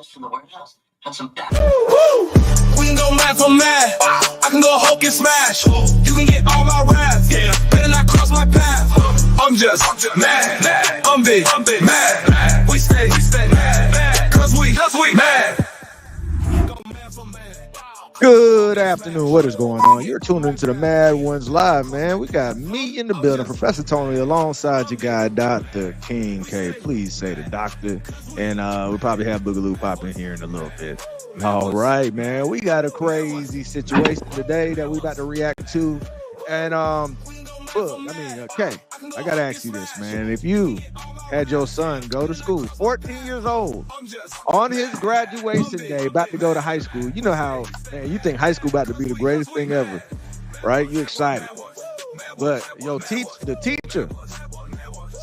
We can go mad for mad. I can go Hulk and smash. You can get all my raps. Better not cross my path. I'm just mad. I'm big mad. We stay mad. Cause we mad. Good afternoon. What is going on? You're tuned into the Mad Ones Live, man. We got me in the building, Professor Tony, alongside your guy, Dr. King K. Please say the doctor. And we'll probably have Boogaloo pop in here in a little bit. All right, man. We got a crazy situation today that we about to react to. And Kay, I gotta ask you this, man. If you had your son go to school, 14 years old, on his graduation day, about to go to high school, you know how, man, you think high school about to be the greatest thing ever, right? You're excited. But the teacher,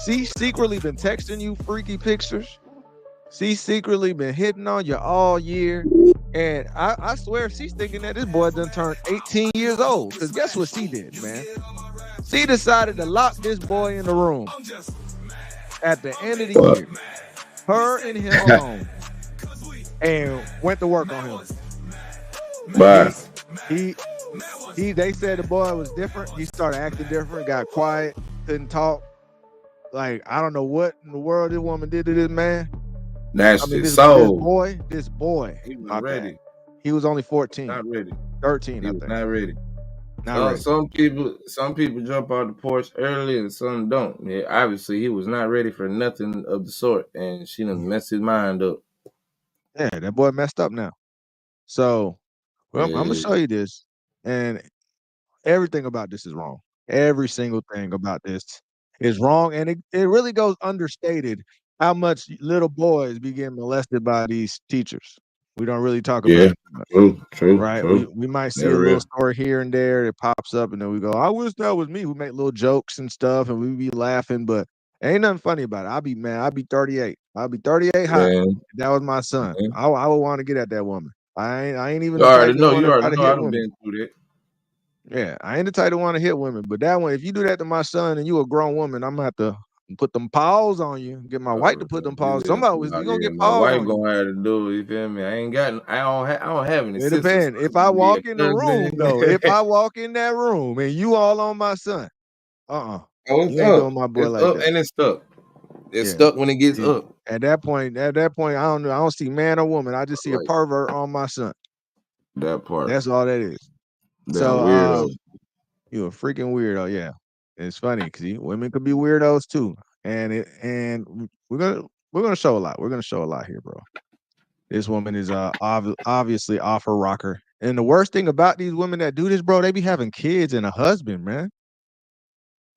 she's secretly been texting you freaky pictures. She's secretly been hitting on you all year. And I swear she's thinking that this boy done turned 18 years old. Because guess what she did, man? She decided to lock this boy in the room at the end of the year. Her and him alone. And went to work on him. Bye. They said the boy was different. He started acting different, got quiet, couldn't talk. Like, I don't know what in the world this woman did to this man. That's this boy. He was ready. He was only 14. Not ready. 13, he I was think. Not ready. Not ready. Some people jump out the porch early and some don't. Yeah, obviously he was not ready for nothing of the sort, and she done messed his mind up. Yeah, that boy messed up now. So, I'm gonna show you this, and everything about this is wrong. Every single thing about this is wrong, and it really goes understated how much little boys be getting molested by these teachers. We don't really talk about it. True. Right? True. We might see a little story here and there that pops up, and then we go, I wish that was me. We make little jokes and stuff, and we be laughing, but ain't nothing funny about it. I'll be mad. I'll be 38. I'll be 38 hot. If that was my son. I would want to get at that woman. I ain't even you already know I've been through that. Yeah, I ain't the type to want to hit women, but that one, if you do that to my son and you a grown woman, I'm gonna have to put them paws on you. Get my wife to put them paws. Somebody was you gonna get paws on you. My wife gonna have to do it. You feel me? I don't have any. It depends. If I walk in the room though, if I walk in that room and you all on my son, Oh, you ain't doing my boy like that. And it's stuck. It's stuck when it gets up. At that point, I don't know. I don't see man or woman. I just see a pervert on my son. That part. That's all that is. So weirdo. You a freaking weirdo, yeah. It's funny because women could be weirdos too, and we're gonna show a lot. We're gonna show a lot here, bro. This woman is obviously off her rocker, and the worst thing about these women that do this, bro, they be having kids and a husband, man.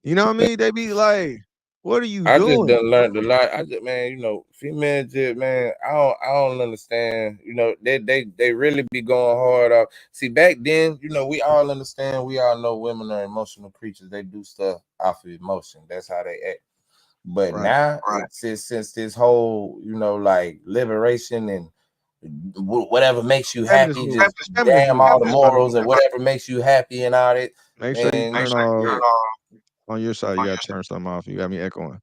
You know what I mean? They be like, "What are you doing?" I just done learned a lot. Females just, man, I don't understand. They really be going hard off. See, back then, we all understand. We all know women are emotional creatures. They do stuff off of emotion. That's how they act. But now, since this whole, like liberation and whatever makes you happy, just damn all the morals and whatever makes you happy and all that. Make sure you turn off. On your side, you gotta turn something off. You got me echoing.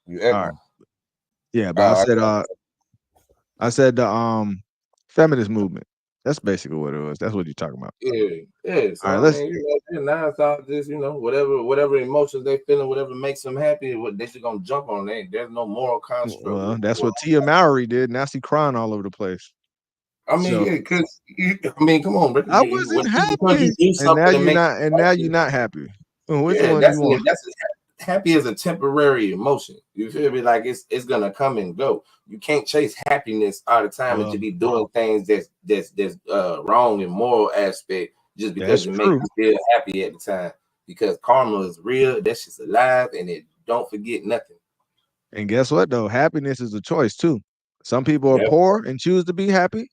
You echoing? All right. Yeah, but I said the feminist movement. That's basically what it was. That's what you're talking about. Yeah. So, all right, now it's all just whatever emotions they feeling, whatever makes them happy, they just gonna jump on it. There's no moral construct. Well, that's what Tia Mowry did. Now she crying all over the place. I mean, come on, bro. I wasn't happy, and now you're not happy. Which one you want? Happy is a temporary emotion. You feel me? Like it's gonna come and go. You can't chase happiness all the time and to be doing things that's wrong in moral aspect just because it makes you feel happy at the time. Because karma is real, that shit's alive, and it don't forget nothing. And guess what though? Happiness is a choice too. Some people are poor and choose to be happy.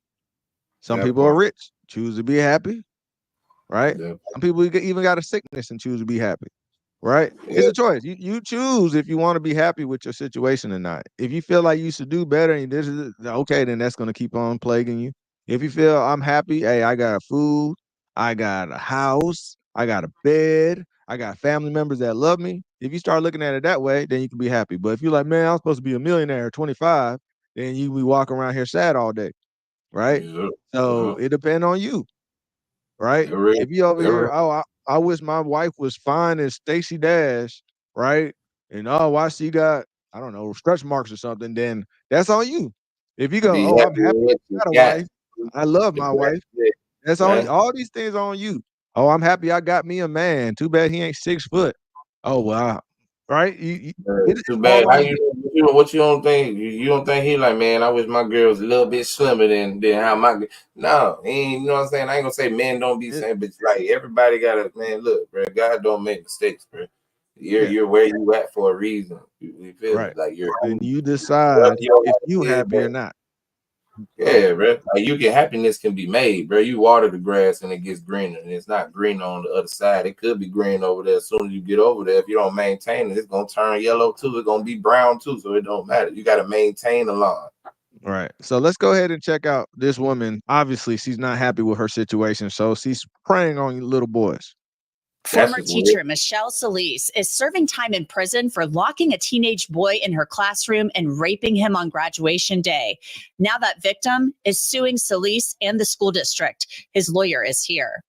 Some people are rich, choose to be happy. Right? Some people even got a sickness and choose to be happy. Right? It's a choice. You choose if you want to be happy with your situation or not. If you feel like you should do better and this is okay, then that's going to keep on plaguing you. If you feel I'm happy, hey, I got food, I got a house, I got a bed, I got family members that love me. If you start looking at it that way, then you can be happy. But if you're like, man, I'm supposed to be a millionaire at 25, then you be walking around here sad all day, right? Yeah, So it depends on you, right? yeah, real, If you over yeah, here, real. oh, I wish my wife was fine as Stacey Dash, right? And oh, why she got, I don't know, stretch marks or something, then that's on you. If you go, Be oh, I'm happy happy with what I you got a got. wife, I love my wife. That's it, That's on man. all these things on you. Oh, I'm happy I got me a man. Too bad he ain't 6 foot. Oh wow. Right? It's Too bad. all How on you. what you don't think? You don't think he like, man, I wish my girl was a little bit slimmer than how my no, he ain't, you know what I'm saying? I ain't gonna say men don't be It, saying, but like everybody gotta, man, look, bro, God don't make mistakes, bro. You're yeah, you're where you at for a reason. You feel me? right. Like you're Then you whatever decide your if life you is, happy but or not. yeah, bro. Like you can happiness can be made, bro. You water the grass and it gets greener, and it's not green on the other side. It could be green over there. As soon as you get over there, if you don't maintain it, it's gonna turn yellow too. It's gonna be brown too. So it don't matter. You gotta maintain the lawn. Right. So let's go ahead and check out this woman. Obviously, she's not happy with her situation. So she's preying on little boys. That's Former just weird. teacher Michelle Solis is serving time in prison for locking a teenage boy in her classroom and raping him on graduation day. Now that victim is suing Solis and the school district. His lawyer is here.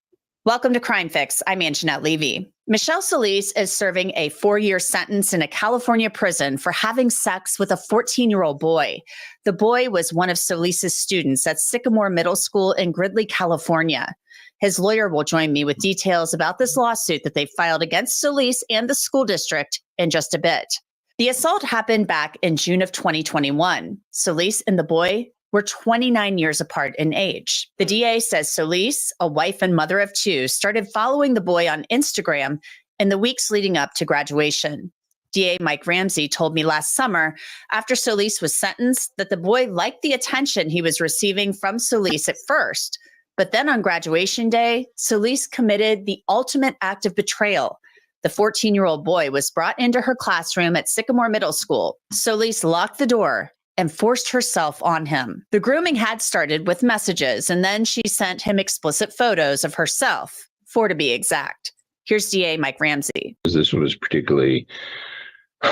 Welcome to Crime Fix. I'm Anjanette Levy. Michelle Solis is serving a 4-year sentence in a California prison for having sex with a 14-year-old boy. The boy was one of Solis's students at Sycamore Middle School in Gridley, California. His lawyer will join me with details about this lawsuit that they filed against Solis and the school district in just a bit. The assault happened back in June of 2021. Solis and the boy were 29 years apart in age. The DA says Solis, a wife and mother of 2, started following the boy on Instagram in the weeks leading up to graduation. DA Mike Ramsey told me last summer, after Solis was sentenced, that the boy liked the attention he was receiving from Solis at first. But then on graduation day, Solis committed the ultimate act of betrayal. The 14-year-old boy was brought into her classroom at Sycamore Middle School. Solis locked the door and forced herself on him. The grooming had started with messages, and then she sent him explicit photos of herself, 4 to be exact. Here's DA Mike Ramsey. This was particularly,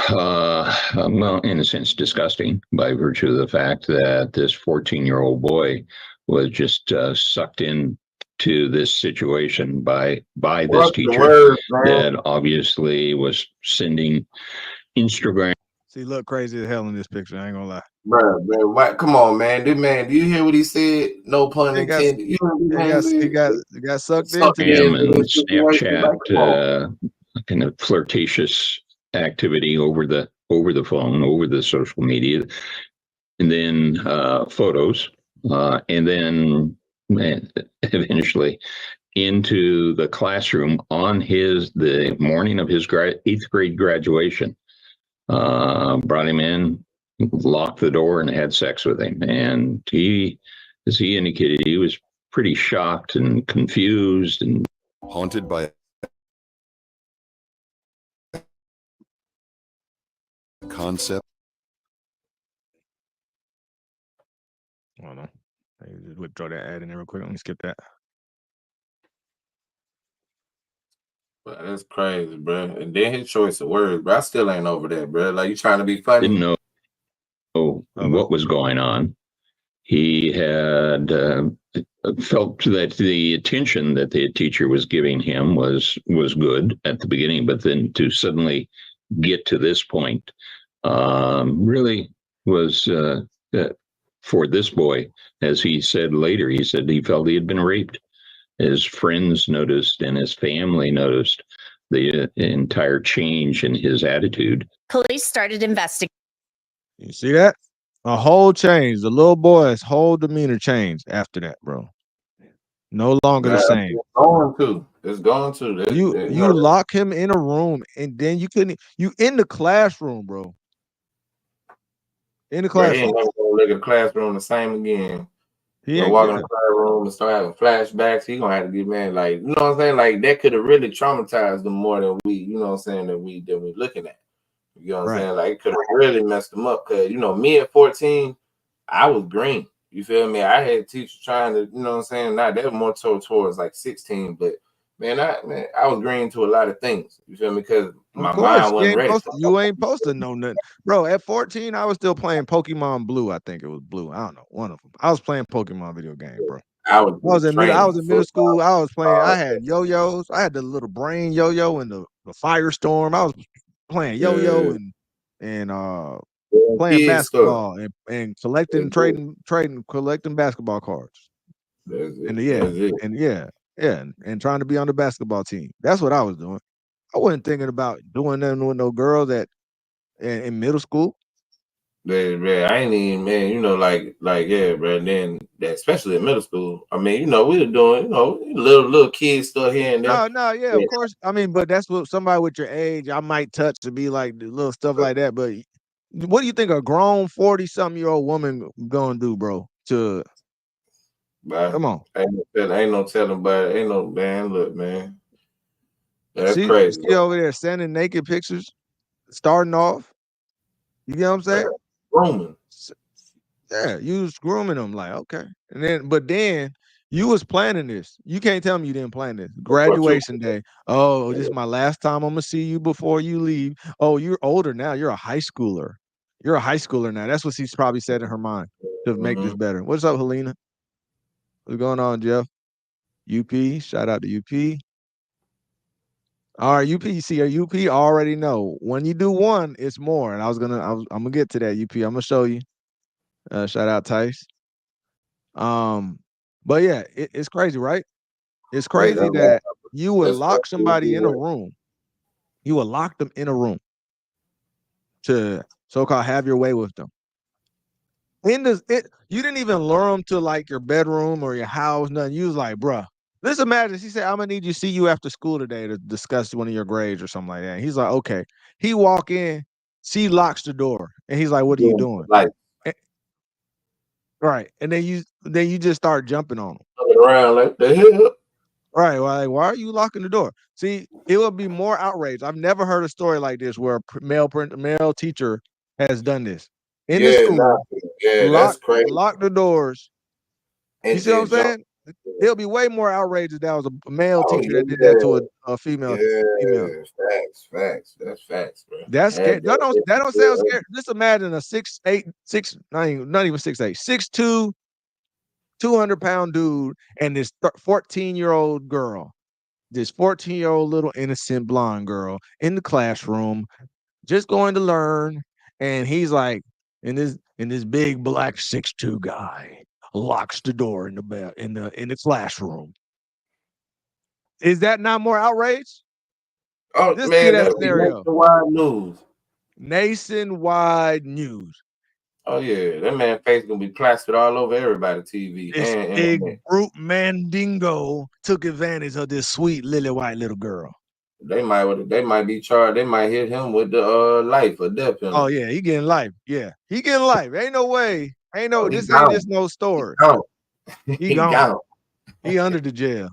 well, in a sense, disgusting by virtue of the fact that this 14-year-old boy was just sucked in to this situation by this What's the teacher word, man? that obviously was sending Instagram. She look crazy as hell in this picture. I ain't gonna lie. Bro, what? Come on, man. This man, do you hear what he said? No pun He got intended. You know what man he said? got sucked Sucked into in this. the And situation, like, come on. Snapchat, kind of flirtatious activity over the phone, over the social media, and then photos, and then eventually into the classroom on the morning of his 8th grade graduation. Brought him in, locked the door, and had sex with him. And he, as he indicated, he was pretty shocked and confused and haunted by a concept. Hold on. Let me just withdraw that ad in there real quick. Let me skip that. But that's crazy, bro. And then his choice of words, bro. I still ain't over that, bro. Like you trying to be funny. didn't know what was going on. He had felt that the attention that the teacher was giving him was good at the beginning, but then to suddenly get to this point really was for this boy, as he said later, he said he felt he had been raped. His friends noticed and his family noticed the entire change in his attitude. Police started investigating. You see that? A whole change. The little boy's whole demeanor changed after that, bro. No longer the same. It's going to. You lock him in a room, and then you in the classroom, bro. In the Bro, he classroom. ain't never gonna look at the classroom the same again. He He'll ain't walk in the classroom and start having flashbacks. He gonna have to get man, like, you know what I'm saying? Like that could have really traumatized him more than we, you know what I'm saying, than we looking at. You know what I'm saying? Like it could have really messed him up. Cause you know, me at 14, I was green. You feel me? I had teachers trying to, you know what I'm saying? Not that more towards like 16, but man, I was green to a lot of things. You feel me? Because My course, mind wasn't ready for you ain't supposed to know nothing, bro. At 14, I was still playing Pokemon Blue. I think it was Blue. I don't know, one of them. I was playing Pokemon video game, bro. I was I was in middle. I training was in middle school. I was playing. football. I had yo-yos. I had the little brain yo-yo and the Firestorm. I was playing yo-yo and playing Kid stuff. basketball and collecting, trading, collecting basketball cards. That's it. And That's it. and trying to be on the basketball team. That's what I was doing. I wasn't thinking about doing nothing with no girls in middle school. Man, I ain't even, man, you know, like, yeah, bro. Then, especially in middle school, I mean, you know, we were doing, you know, little kid stuff here and there. No, yeah, of course. I mean, but that's what somebody with your age I might touch to be like the little stuff like that. But what do you think a grown 40-something-year-old woman gonna do, bro? But Come on. ain't no telling, but ain't no, man, look, man. That's crazy. She over there sending naked pictures, starting off. You get what I'm saying? Grooming. Yeah, you was grooming them, like, okay. But then you was planning this. You can't tell me you didn't plan this. Graduation day. Oh, this is my last time I'm gonna see you before you leave. Oh, you're older now. You're a high schooler. You're a high schooler now. That's what she's probably said in her mind to make this better. What's up, Helena? What's going on, Jeff? UP. Shout out to UP. All right, UP. See, UP already know when you do one, it's more. And I'm gonna get to that. UP. I'm gonna show you. Shout out Tice. But yeah, it's crazy, right? It's crazy that you would lock somebody in a room. You would lock them in a room to so-called have your way with them. You didn't even lure them to like your bedroom or your house, nothing. You was like, bruh, let's imagine she said, I'm gonna need you to see you after school today to discuss one of your grades or something like that. And he's like, okay. He walk in, she locks the door, and he's like, what are you doing? Right. And then you just start jumping on them. Around like the hell. Right. Well, like, why are you locking the door? See, it would be more outrage. I've never heard a story like this where a male teacher has done this. In the school, that's crazy. Lock the doors. And you see what I'm saying? It'll be way more outrageous if that was a male teacher that did that to a female. Facts. That's facts, bro. That's scary. That don't sound scary. Just imagine a 6'8", not even 6'8", 6'2", 200-pound dude and this 14-year-old girl, this 14-year-old little innocent blonde girl in the classroom, just going to learn, and he's like, in this big black 6'2" guy locks the door in the classroom. Is that not more outrage? Oh, Just man, that that's scenario. nationwide news. Nationwide news. Oh yeah, that man face gonna be plastered all over everybody's TV. This big brute mandingo took advantage of this sweet lily white little girl. They might be charged. They might hit him with the life or death penalty. Oh yeah, he getting life. Yeah, he getting life. Ain't no way. This gone. ain't just no story. He gone. He under the jail.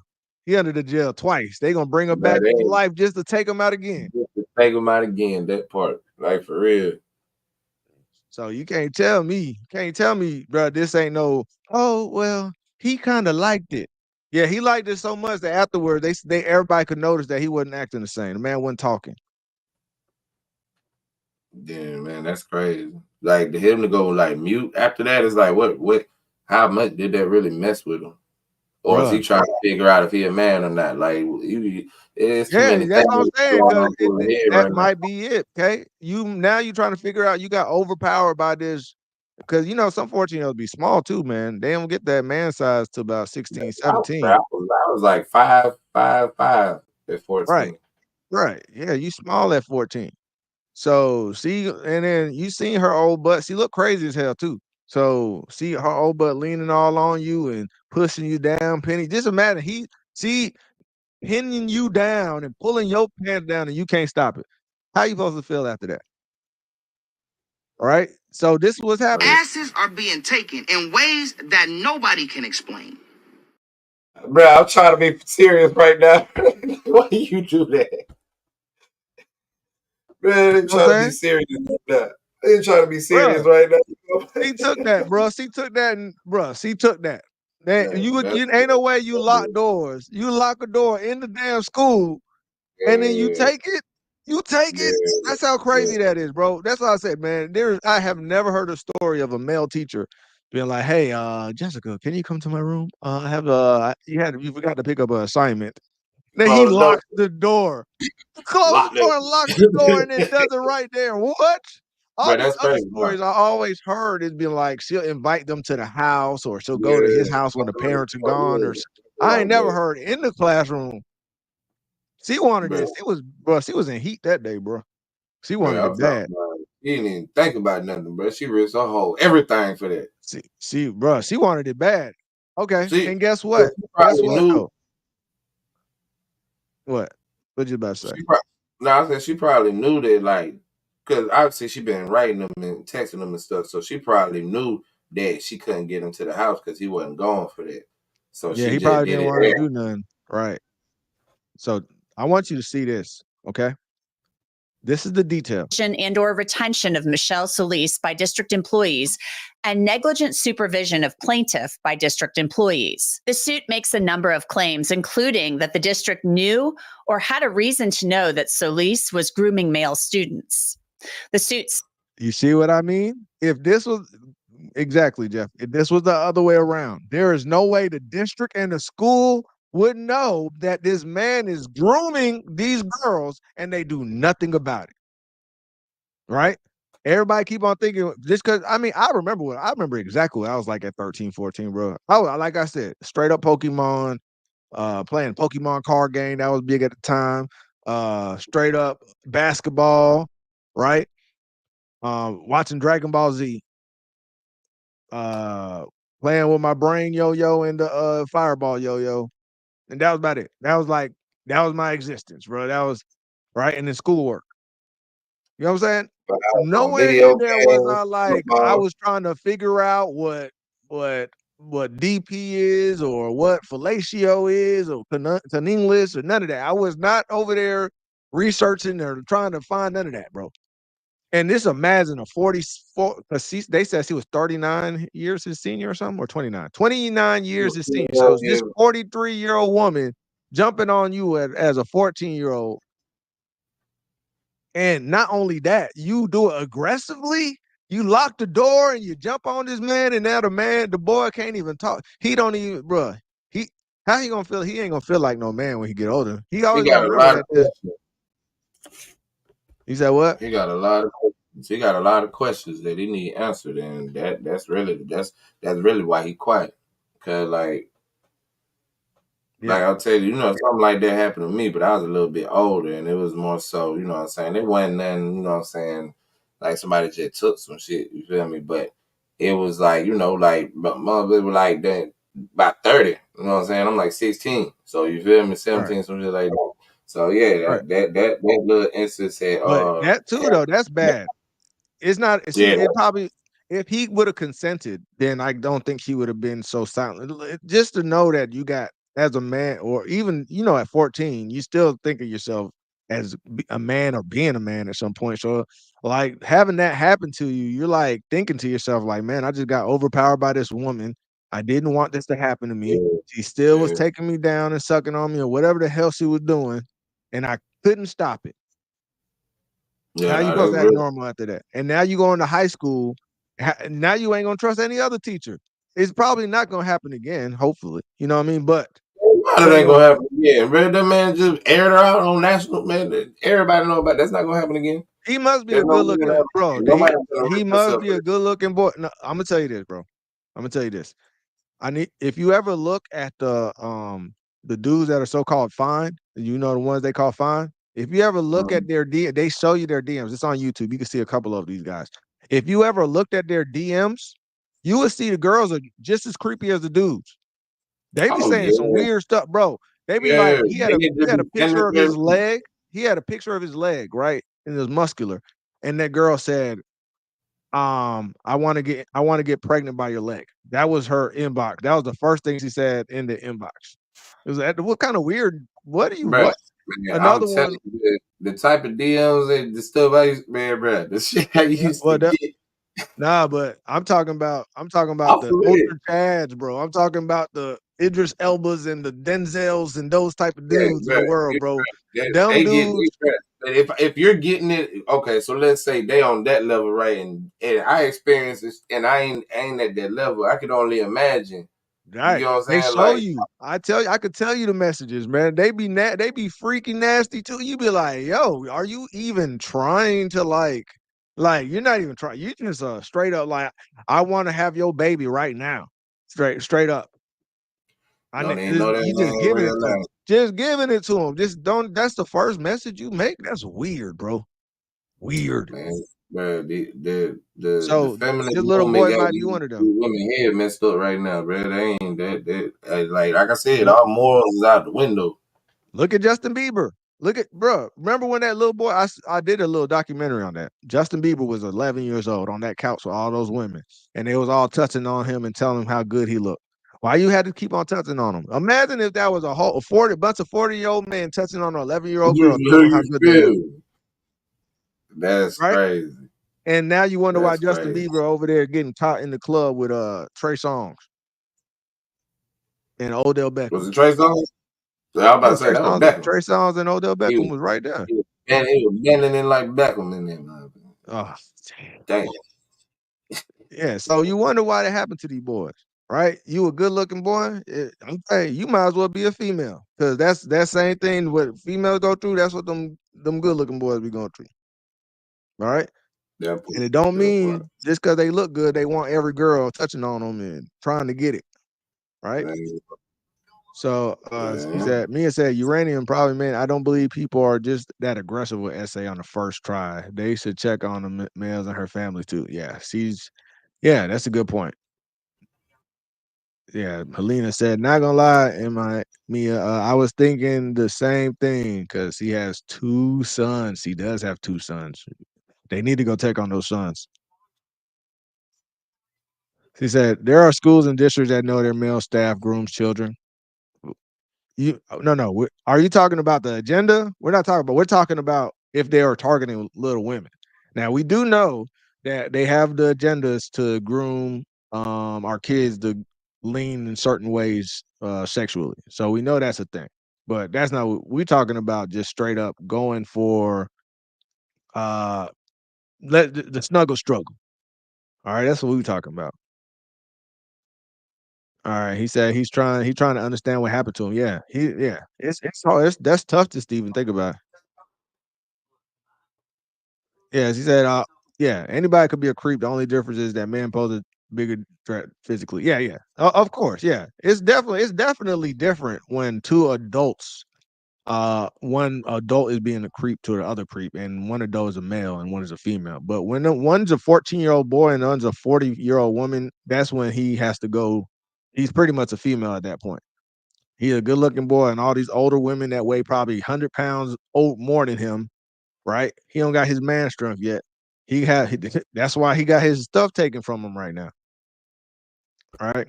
He under the jail twice. They gonna bring him back to life just to take him out again. Just to take him out again. That part, like for real. So you can't tell me, bro, this ain't no, oh, well, he kind of liked it. Yeah, he liked it so much that afterwards everybody could notice that he wasn't acting the same. The man wasn't talking. Yeah, man, that's crazy. Like to him to go like mute after that is like what how much did that really mess with him? Or is he trying to figure out if he a man or not? Like it's too many that's what I'm saying. That might now. be it. Okay. You're trying to figure out you got overpowered by this. Because some 14-year-olds be small too, man. They don't get that man size to about 16, 17. I was like 5'5" at 14. Right. Yeah, you small at 14. So and then you seen her old butt. She look crazy as hell too. So see her old butt leaning all on you and pushing you down, Penny. Just imagine pinning you down and pulling your pants down and you can't stop it. How you supposed to feel after that? All right. So this is what's happening. Asses are being taken in ways that nobody can explain. Bro, I'm trying to be serious right now. Why you do that? Man, they're trying to be serious right now. They're trying to be serious right now. She took that, bro. She took that. You ain't no way you lock doors. You lock a door in the damn school, and then you take it. You take it. Yeah, That's how crazy yeah. that is, bro. That's why I said, man. I have never heard a story of a male teacher being like, "Hey, Jessica, can you come to my room? I have you forgot to pick up an assignment." Then he Close the door. locks the door, close the Lock door, and locks the door, and then it. does it right there. What? All Bro, these that's other crazy, bro. stories I always heard is being like she'll invite them to the house or she'll go to Yeah. his house when the parents are gone. Yeah. I ain't Like never that. heard in the classroom. She wanted Bro. this. It was, bro. She was in heat that day, bro. She wanted Bro, it I'm talking bad. about she didn't even think about nothing, bro. She risked her whole everything for that. Bro, she wanted it bad. Okay, She, and guess she what? Guess probably what knew. though? What? What you about to say? No, I said she probably knew that, like, because obviously she been writing them and texting them and stuff, so she probably knew that she couldn't get him to the house because he wasn't going for that. So Yeah, she he just probably did didn't it. want to do nothing. Right. So I want you to see this. Okay. This is the detail. And or retention of Michelle Solis by district employees and negligent supervision of plaintiff by district employees. The suit makes a number of claims, including that the district knew or had a reason to know that Solis was grooming male students. The suits. You see what I mean? If this was exactly, Jeff, if this was the other way around, there is no way the district and the school would know that this man is grooming these girls and they do nothing about it. Right? Everybody keep on thinking just because I remember exactly what I was like at 13, 14, bro. Like I said, straight up Pokemon, playing Pokemon card game, that was big at the time. Straight up basketball, right? Watching Dragon Ball Z, playing with my brain yo-yo and the fireball yo-yo. And that was about it. That was my existence, bro. That was right. And then schoolwork. You know what I'm saying? On Nowhere video in there was games, I like I football. was trying to figure out what DP is or what fellatio is or cunnilingus or none of that. I was not over there researching or trying to find none of that, bro. And this imagine a 44 because they said she was 39 years his senior or something or 29. 29 years his senior. So it's this 43-year-old woman jumping on you as a 14-year-old. And not only that, you do it aggressively. You lock the door and you jump on this man, and now the boy can't even talk. He don't even, bro. How he gonna feel? He ain't gonna feel like no man when he get older. He He always got gonna a remember lot that. of questions. He said what? He got a lot of questions. He got a lot of questions that he need answered, and that's really why he quiet. Cause like I'll tell you, something like that happened to me, but I was a little bit older and it was more so, you know what I'm saying? It wasn't nothing, you know what I'm saying, like somebody just took some shit, you feel me? But it was like, but mother were like that about 30, you know what I'm saying? I'm like 16. So you feel me? 17, Right. some shit like that. So yeah, Right. that little instance had But that too, though, that's bad. It's not. See, yeah, it probably if he would have consented, then I don't think he would have been so silent. Just to know that you got as a man, or even at 14, you still think of yourself as a man or being a man at some point. So, like having that happen to you, you're like thinking to yourself, like, man, I just got overpowered by this woman. I didn't want this to happen to me. yeah, She still was yeah, taking me down and sucking on me or whatever the hell she was doing, and I couldn't stop it. yeah, How you no, supposed that's to act real. normal after that? And now you go into high school. Now you ain't gonna trust any other teacher. It's probably not gonna happen again. Hopefully, you know what I mean. But It ain't gonna happen again. Man, that man just aired her out on national, man. Everybody know about that's not gonna happen again. he must be There's a no good way that looking happen bro. again. Nobody's gonna He risk must herself be for a that. good looking boy. No, I'm gonna tell you this, bro. I'm gonna tell you this. If you ever look at the dudes that are so called fine, the ones they call fine. If you ever look at their they show you their DMs. It's on YouTube. You can see a couple of these guys. If you ever looked at their DMs, you would see the girls are just as creepy as the dudes. They be Oh saying some yeah, weird stuff, bro. They be yeah. like, he They had just a be sending picture of his everything. leg. He had a picture of his leg, right? And it was muscular. And that girl said, I want to get pregnant by your leg. That was her inbox. That was the first thing she said in the inbox. It was what kind of weird, what do you Bruh, what? man, I'm Another telling one, you, the type of DMs and the stuff man, bruh, the shit I used to well, get. nah, but I'm talking about Off the the lid. ultra chads, bro. I'm talking about the Idris Elbas and the Denzels and those type of Yeah, dudes in the world, bro. bruh. Them They get dudes, if you're getting it, okay. So let's say they on that level, right? And I experience this, and I ain't at that level. I could only imagine. You Right. get what I'm They saying? show Like, you. I tell you, I could tell you the messages, man. They be freaking nasty too. You be like, yo, are you even trying to like you're not even trying. You just straight up like, I want to have your baby right now. Straight up. I don't even just, know that you just man in giving it real to them. life. Just giving it to them. Just don't. That's the first message you make. That's weird, bro. Weird. Man, bro, the So feminine this little woman boy got might be one of them. these women head messed up right now, bro. They ain't like I said, Look, all morals is out the window. look at Justin Bieber. Look at bro. Remember when that little boy? I did a little documentary on that. Justin Bieber was 11 years old on that couch with all those women, and they was all touching on him and telling him how good he looked. Why you had to keep on touching on him? Imagine if that was a whole 40 bunch of 40-year-old men touching on an 11-year-old girl, telling them how You good they look, feel? That's right? crazy. And now you wonder why That's Justin crazy. Bieber over there getting caught in the club with Trey Songz and Odell Beckham. Was it Trey Songz? I was about Yeah, to say that was Beckham. Trey Songz and Odell He Beckham was, was right there. he was bending in like Beckham in there, man. Oh, Damn. yeah. So you wonder why that happened to these boys, right? You a good looking boy. Hey, you might as well be a female because that's that same thing what females go through. That's what them good looking boys be going through. All right. That And part. it don't That part. mean just because they look good, they want every girl touching on them and trying to get it. Right. Man, So he man. said, Mia said, uranium probably meant I don't believe people are just that aggressive with essay on the first try. They should check on the males and her family too. Yeah, that's a good point. Yeah, Helena said, not gonna lie, Mia, I was thinking the same thing because he has 2 sons. He does have 2 sons. They need to go check on those sons. She said, there are schools and districts that know their male staff grooms children. No. Are you talking about the agenda? We're talking about if they are targeting little women. Now we do know that they have the agendas to groom our kids to lean in certain ways sexually. So we know that's a thing. But that's not what we're talking about, just straight up going for uh the snuggle struggle. All right, that's what we're talking about. All right, he said he's trying to understand what happened to him. Yeah, it's hard. That's tough to even think about. Yes, he said, yeah, anybody could be a creep. The only difference is that men pose a bigger threat physically. Yeah. Of course, yeah. It's definitely different when two adults, one adult is being a creep to the other creep, and one adult is a male and one is a female. But when one's a 14-year-old boy and one's a 40-year-old woman, that's when he has to go. He's pretty much a female at that point. He's a good-looking boy, and all these older women that weigh probably 100 pounds more than him, right? He don't got his man strength yet. That's why he got his stuff taken from him right now. All right.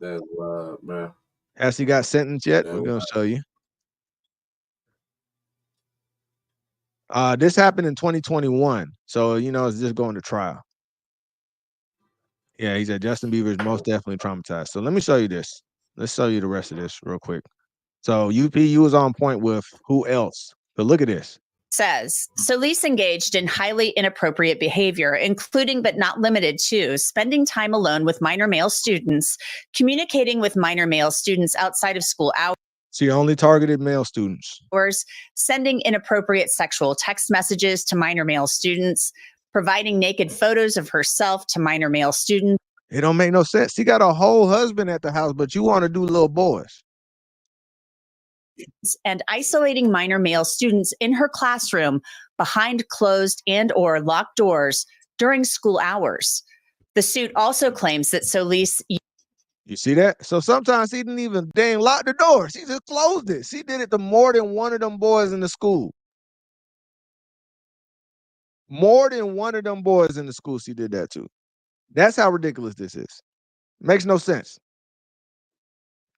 That's wild, bro. Has he got sentenced yet? That's We're gonna wild. show you. This happened in 2021, so it's just going to trial. Yeah, he said Justin Bieber is most definitely traumatized. So let me show you this. Let's show you the rest of this real quick. So you was on point with who else? But look at this. Says Solis engaged in highly inappropriate behavior, including but not limited to spending time alone with minor male students, communicating with minor male students outside of school She only targeted male students. hours, sending inappropriate sexual text messages to minor male students, providing naked photos of herself to minor male students. It don't make no sense. She got a whole husband at the house, but you want to do little boys. And isolating minor male students in her classroom behind closed and or locked doors during school hours. The suit also claims that Solis You see that? So sometimes he didn't even dang lock the doors. He just closed it. She did it to more than one of them boys in the school. More than one of them boys in the school she did that to. That's how ridiculous this is. Makes no sense.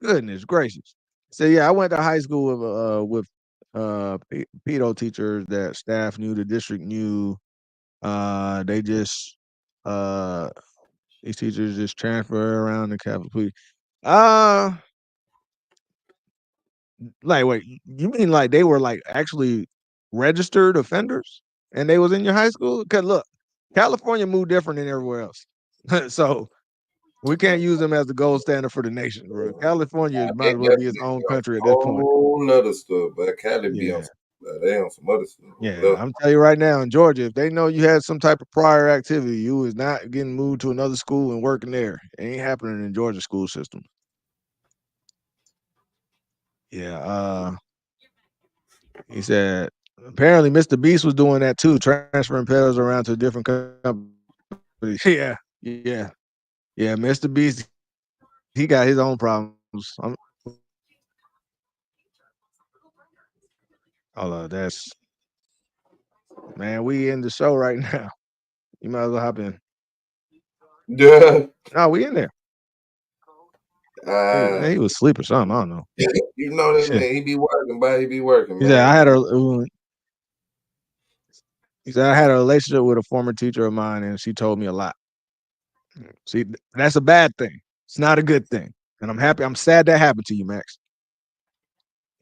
Goodness gracious. So yeah, I went to high school with pedo teachers that staff knew, the district knew. They just these teachers just transfer around the Catholic police. Like wait, you mean like they were like actually registered offenders and they was in your high school? Because look, California moved different than everywhere else. So we can't use them as the gold standard for the nation, bro. California might as well be its own country at this point. Whole nother stuff, but Cali be on Yeah. they on some other stuff. Yeah, I'm telling you right now, in Georgia, if they know you had some type of prior activity, you was not getting moved to another school and working there. It ain't happening in Georgia school system. Yeah, he said apparently Mr. Beast was doing that too, transferring pedals around to different companies. Yeah, Mr. Beast, he got his own problems. That's man, we in the show right now. You might as well hop in. Yeah. No, we in there. He was asleep or something. I don't know. You know that man, he be working, but he be working, man. He said I had a relationship with a former teacher of mine, and she told me a lot. See, that's a bad thing. It's not a good thing. And I'm sad that happened to you, Max.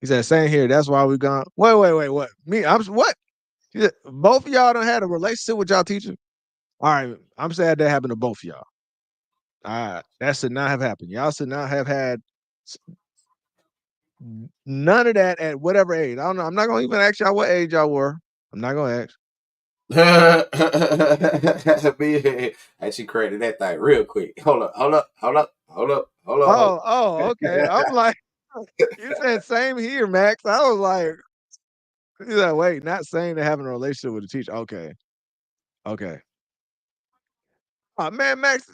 He said, same here. That's why we gone. Wait, what? What? He said, both of y'all done had a relationship with y'all teacher? All right, I'm sad that happened to both of y'all. That should not have happened. Y'all should not have had none of that at whatever age. I don't know. I'm not gonna even ask y'all what age y'all were. I'm not gonna ask. She created that thing real quick. Hold up. Oh, okay. I'm like, you said same here, Max. I was like, he's like, wait, not saying they're having a relationship with a teacher. Okay. Oh man, Max,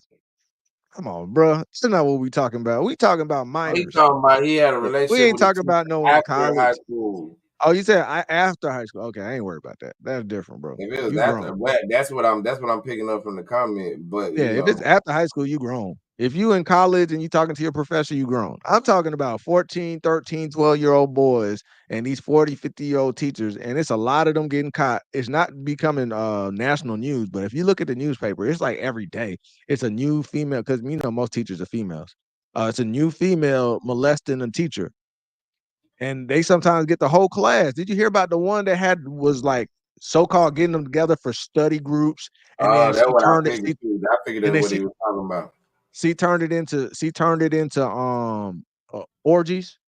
come on, bro. That's not what we talking about. We talking about minors. He talking about he had a relationship. We ain't talking about no one in college. High school. Oh, you said after high school. Okay, I ain't worried about that. That's different, bro. If it was after, that's what I'm picking up from the comment. But yeah, if it's after high school, you grown. If you in college and you talking to your professor, you grown. I'm talking about 14, 13, 12-year-old boys and these 40, 50-year-old teachers, and it's a lot of them getting caught. It's not becoming national news, but if you look at the newspaper, it's like every day. It's a new female, because most teachers are females. It's a new female molesting a teacher. And they sometimes get the whole class. Did you hear about the one that was like so-called getting them together for study groups? And then that's what I figured. I figured that's what he was talking about. She turned it into orgies.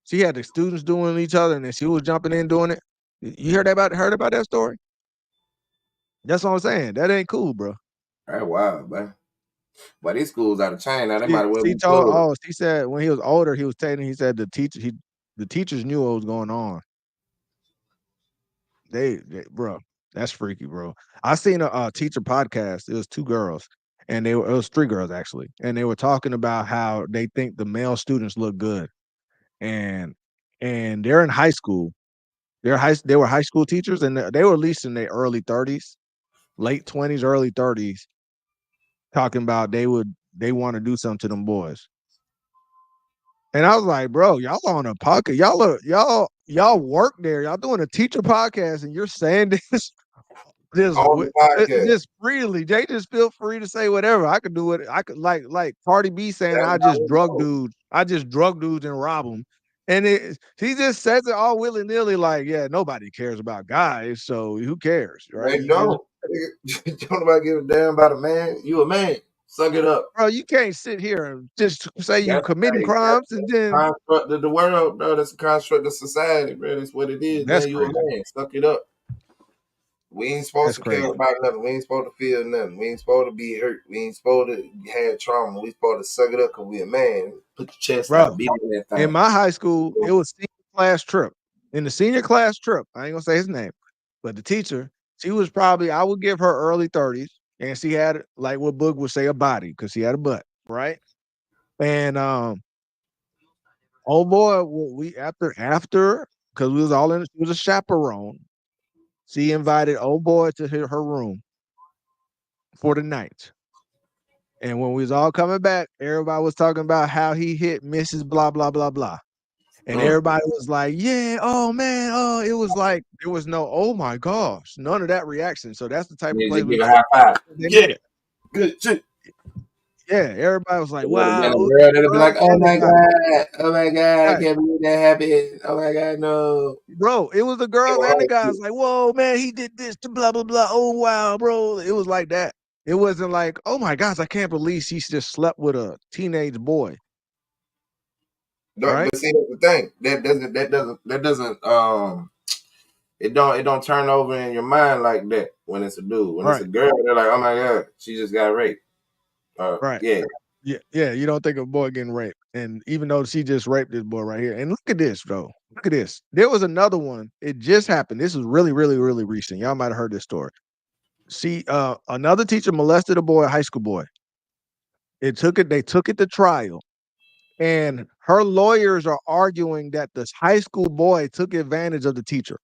She had the students doing each other, and then she was jumping in doing it. You heard about that story? That's what I'm saying. That ain't cool, bro. That's wild, man. But these schools out of chain now. They might well be closed. She said when he was older, he said the teachers knew what was going on. They bro, that's freaky, bro. I seen a teacher podcast. It was two girls, and it was three girls actually, and they were talking about how they think the male students look good, and they're in high school. They were high school teachers, and they were at least in their early 30s, late 20s, early 30s. Talking about they want to do something to them boys. And I was like, bro, y'all on a podcast. Y'all work there. Y'all doing a teacher podcast, and you're saying this just freely. Jay, just feel free to say whatever. I could do it. I could like Cardi B saying I just drug dudes and rob them. And he just says it all willy-nilly, like, yeah, nobody cares about guys, so who cares, right? They don't. Don't nobody give a damn about a man. You a man. Suck it up. Bro, you can't sit here and just say you committing crimes and then construct of the world, bro. That's a construct of society, bro. That's what it is. That's man, you a man. Suck it up. We ain't supposed to care about nothing. We ain't supposed to feel nothing. We ain't supposed to be hurt. We ain't supposed to have trauma. We supposed to suck it up because we a man. Put your chest out. Be that thing. In my high school, it was senior class trip. In the senior class trip, I ain't gonna say his name, but the teacher, she was probably, I would give her early 30s, and she had, like what Boog would say, a body, because she had a butt, right? And oh boy, we after because we was all in. She was a chaperone. She invited old boy to her room for the night. And when we was all coming back, everybody was talking about how he hit Mrs. Blah, blah, blah, blah. And everybody was like, yeah, oh man, oh, it was like, there was no, oh my gosh, none of that reaction. So that's the type of place we give a high five. Yeah, good shit. everybody was like, It would have been wow, a it was girl a that'd be girl like, oh and a my guy. God, oh my God, I Right. can't believe that happened. Oh my God, no. Bro, it was the girls and the guys like, whoa, man, he did this to blah, blah, blah. Oh, wow, bro. It was like that. It wasn't like, oh my gosh, I can't believe she just slept with a teenage boy. Right? But see, that's the thing. That doesn't it don't turn over in your mind like that when it's a dude. When it's a Right. girl, they're like, oh my God, she just got raped. Right. Yeah. Yeah. You don't think of a boy getting raped. And even though she just raped this boy right here. And look at this, bro. Look at this. There was another one. It just happened. This was really, really, really recent. Y'all might have heard this story. See, another teacher molested a boy, a high school boy. They took it to trial. And her lawyers are arguing that this high school boy took advantage of the teacher.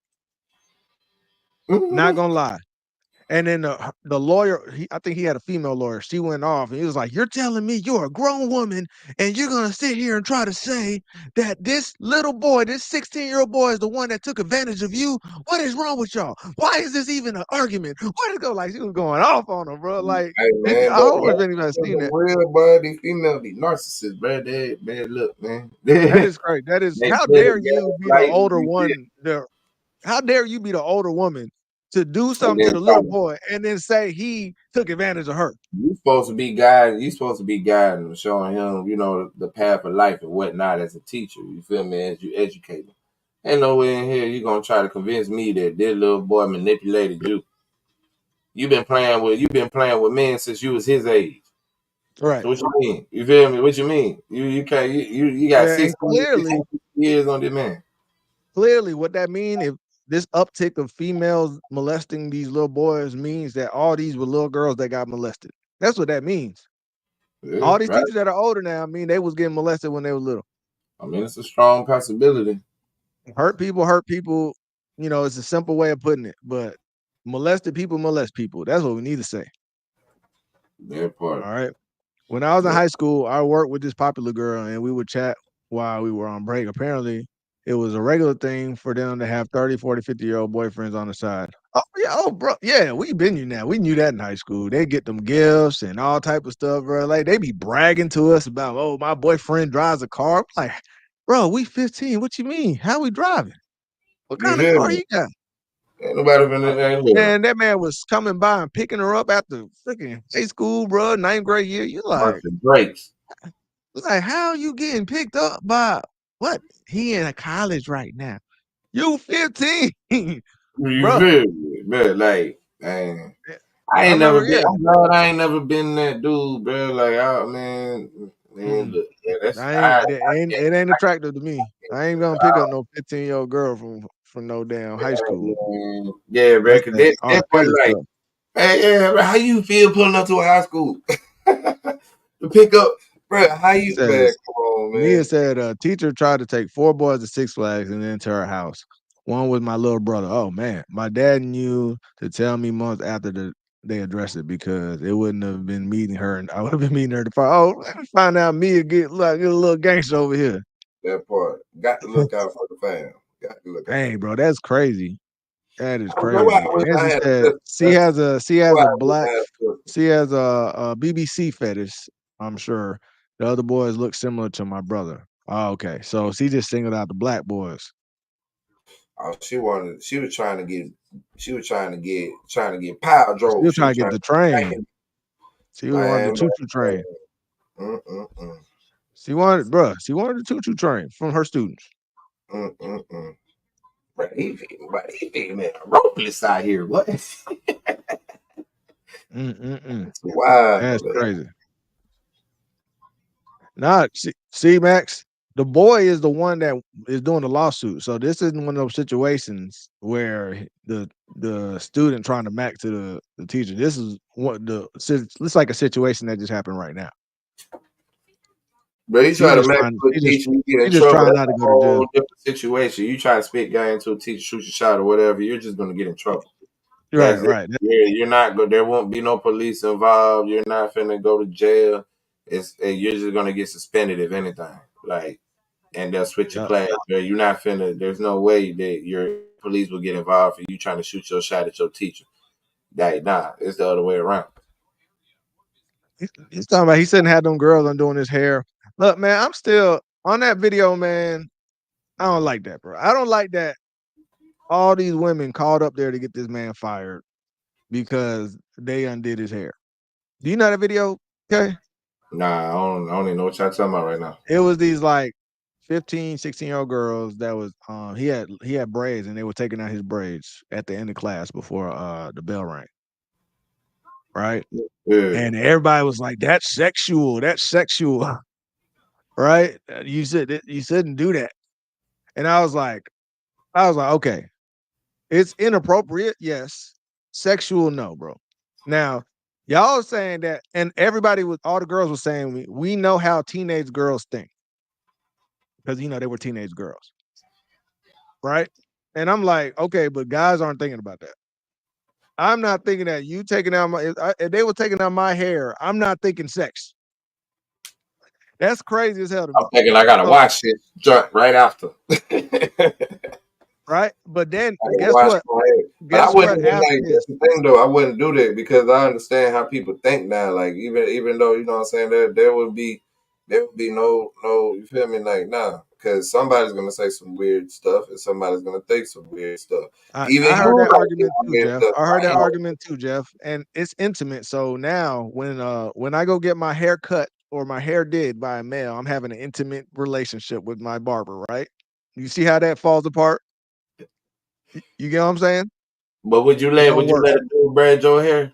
Not gonna lie. And then the lawyer, I think he had a female lawyer. She went off and he was like, "You're telling me you're a grown woman and you're gonna sit here and try to say that this little boy, this 16-year-old boy, is the one that took advantage of you? What is wrong with y'all? Why is this even an argument? Where did it go?" Like she was going off on him, bro. Like, Hey man, I don't know if anybody's seen that. real bud, these female, these narcissists, bro. They look, man. That is crazy. That is, how dare you be the older one? How dare you be the older woman to do something to the little boy and then say he took advantage of her? You supposed to be guiding. You supposed to be guiding him, showing him, the path of life and whatnot as a teacher. You feel me? As you educate him. Ain't no way in here you gonna try to convince me that this little boy manipulated you. You've been playing with men since you was his age. Right. So what you mean? You feel me? What you mean? You can't. You got Yeah, and 600 years on this man. Clearly, what that mean, if this uptick of females molesting these little boys means that all these were little girls that got molested. That's what that means. Yeah, All these right. teachers that are older now, I mean, they was getting molested when they were little. I mean, it's a strong possibility. Hurt people. You know, it's a simple way of putting it, but molested people molest people. That's what we need to say. That part. All right. When I was in high school, I worked with this popular girl and we would chat while we were on break. Apparently, it was a regular thing for them to have 30, 40, 50-year-old boyfriends on the side. Oh, yeah. Oh, bro. Yeah, we been you now. We knew that in high school. They get them gifts and all type of stuff, bro. Like, they be bragging to us about, oh, my boyfriend drives a car. I'm like, bro, we 15. What you mean? How we driving? What kind of car you got? Ain't nobody been And that man was coming by and picking her up after freaking high school, bro, 9th grade year. You like, breaks. like, how you getting picked up by what? He in a college right now. You 15. You Bro. feel me? Man, like, man. I ain't never been that dude, bro. Like, oh man, look, yeah, it ain't attractive to me. I ain't gonna pick up no 15-year-old girl from no damn high school. Yeah, bro. Cause that boy like, stuff. hey, yeah, bro, how you feel pulling up to a high school to pick up, bro? How you, man? Come on, man. Nia said a teacher tried to take 4 boys to Six Flags and then to her house. One was my little brother. Oh man, my dad knew to tell me months after they addressed it because it wouldn't have been meeting her, and I would have been meeting her to find out Mia get a little gangster over here. That part. Got to look out for the fam. Got to look out. Dang, bro, that's crazy. That is crazy. She has a BBC fetish. I'm sure the other boys look similar to my brother. Oh, okay. So she just singled out the black boys. Oh, she was trying to get power drove. She was trying to get the train. She wanted the choo-choo train. She wanted the choo-choo train from her students. But he man, ropeless out here. What? Wow, that's crazy. Nah, see, Max, the boy is the one that is doing the lawsuit. So this isn't one of those situations where the student trying to max to the teacher. This is it's like a situation that just happened right now. But he's trying to max to a teacher. You get in trouble. That's a whole different situation. You try to spit game to a teacher, shoot your shot or whatever. You're just going to get in trouble. Right. You're not good. There won't be no police involved. You're not finna go to jail. You're just gonna get suspended if anything. Like, and they'll switch your class. You're not finna. There's no way that your police will get involved for you trying to shoot your shot at your teacher. Nah, it's the other way around. He's talking about he shouldn't have them girls undoing his hair. Look, man, I'm still on that video, man. I don't like that, bro. I don't like that all these women called up there to get this man fired because they undid his hair. Do you know that video? Okay. Nah, I don't even know what y'all talking about right now. It was these like 15, 16-year-old girls that was he had braids and they were taking out his braids at the end of class before the bell rang. Right? Yeah. And everybody was like, that's sexual. That's sexual. Right? You shouldn't do that. And I was like, okay, it's inappropriate, yes. Sexual, no, bro. Now, y'all saying that, and all the girls were saying, we know how teenage girls think. Because they were teenage girls. Right? And I'm like, okay, but guys aren't thinking about that. I'm not thinking that you taking out if they were taking out my hair, I'm not thinking sex. That's crazy as hell to me. I'm thinking I gotta watch it right after. Right? But then guess what? But I wouldn't After like that's the thing though. I wouldn't do that because I understand how people think now. Like even though you know what I'm saying, there would be no you feel me, like nah. Because somebody's gonna say some weird stuff and somebody's gonna think some weird stuff. I heard that argument too, Jeff. I heard that argument too, Jeff. And it's intimate. So now when I go get my hair cut or my hair did by a male, I'm having an intimate relationship with my barber, right? You see how that falls apart? You get what I'm saying? But would you let a dude braid your hair?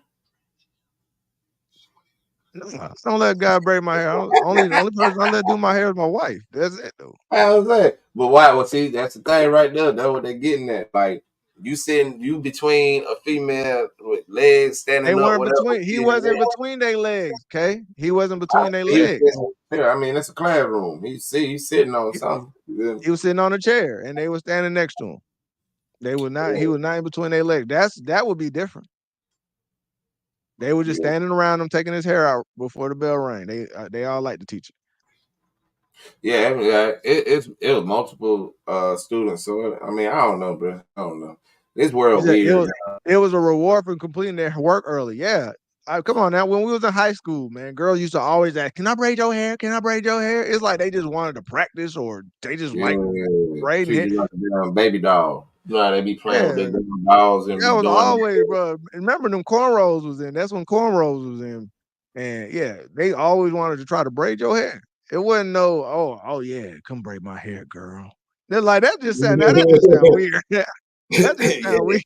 No, I don't let a guy braid my hair. The only person I let do my hair is my wife. That's it, though. How's that? But why? Well, see, that's the thing right there. That's what they're getting at. Like you between a female with legs standing they up. Weren't between. He wasn't between their legs. Okay, he wasn't between their legs. I mean, it's a classroom. He's sitting on something. He was sitting on a chair, and they were standing next to him. They were not. He was not in between their legs. That would be different. They were just standing around him, taking his hair out before the bell rang. They all like to teach it. Yeah, it was multiple students. So I mean, I don't know, bro. I don't know. This world weird. It was a reward for completing their work early. Yeah. Come on now. When we was in high school, man, girls used to always ask, "Can I braid your hair? Can I braid your hair?" It's like they just wanted to practice, or they just like braiding it. Like a baby doll. You know how they be playing with their dolls and that was always, bro. Remember them cornrows was in. That's when cornrows was in. And yeah, they always wanted to try to braid your hair. It wasn't oh yeah, come braid my hair, girl. They're like, that just sound weird. That just sound weird.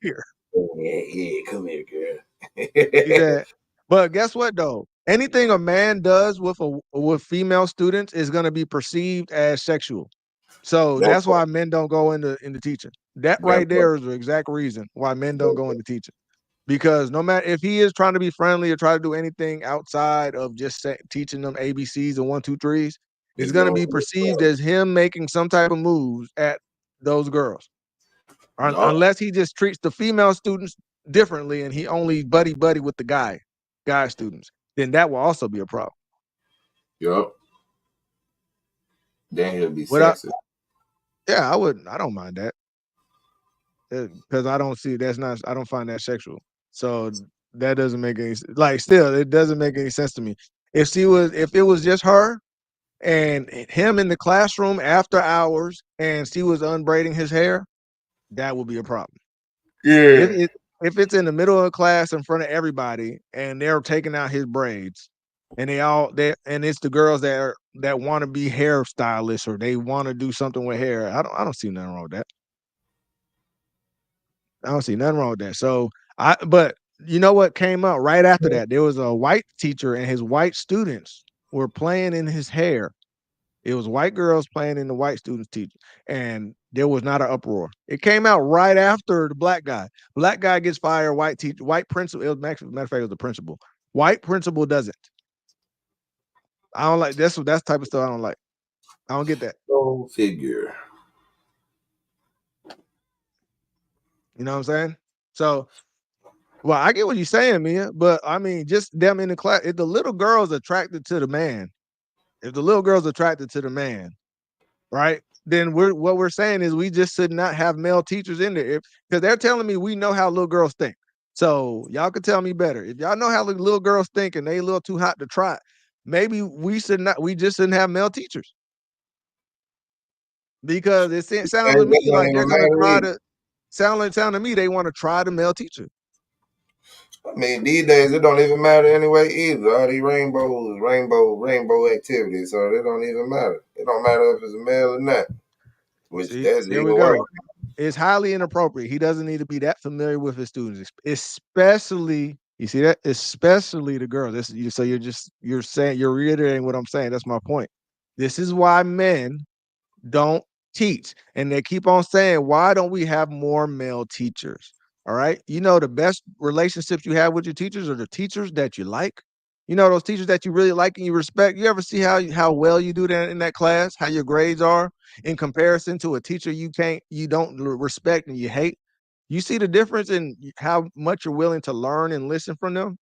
Yeah, come here, girl. Yeah. But guess what though? Anything a man does with female students is gonna be perceived as sexual. So that's why men don't go into teaching. That right there is the exact reason why men don't go into teaching. Because no matter if he is trying to be friendly or try to do anything outside of just teaching them ABCs and 1, 2, 3s, it's going to be perceived as him making some type of moves at those girls. Unless he just treats the female students differently and he only buddy with the guy students, then that will also be a problem. Yup. Then he'll be sexist. Yeah, I don't mind that. Because I don't find that sexual. So that doesn't make any it doesn't make any sense to me. If it was just her and him in the classroom after hours and she was unbraiding his hair, that would be a problem. Yeah. If it's in the middle of the class in front of everybody and they're taking out his braids and it's the girls that want to be hairstylists or they want to do something with hair, I don't see nothing wrong with that. I don't see nothing wrong with that. So but you know what came out right after that? There was a white teacher and his white students were playing in his hair. It was white girls playing in the white students' teacher, and there was not an uproar. It came out right after the black guy. Black guy gets fired. White teacher, white principal. Matter of fact, it was the principal. White principal doesn't. I don't like that's type of stuff. I don't like. I don't get that. Go figure. You know what I'm saying? So, well, I get what you're saying, Mia, but I mean, just them in the class. If the little girl's attracted to the man, right? Then what we're saying is we just should not have male teachers in there because they're telling me we know how little girls think. So y'all could tell me better. If y'all know how the little girls think and they a little too hot to try, maybe we just shouldn't have male teachers. Because it sounds to And that me don't like they're even gonna matter try either. to sound to me they want to try the male teacher. I mean, these days it don't even matter anyway either. All these rainbow activities, so it don't even matter. It don't matter if it's a male or not. Which See, that's there we even worse. go. It's highly inappropriate. He doesn't need to be that familiar with his students, especially you see that, especially the girls. So you're reiterating what I'm saying. That's my point. This is why men don't teach. And they keep on saying, why don't we have more male teachers? All right. You know, the best relationships you have with your teachers are the teachers that you like. You know, those teachers that you really like and you respect. You ever see how well you do that in that class, how your grades are in comparison to a teacher you don't respect and you hate? You see the difference in how much you're willing to learn and listen from them,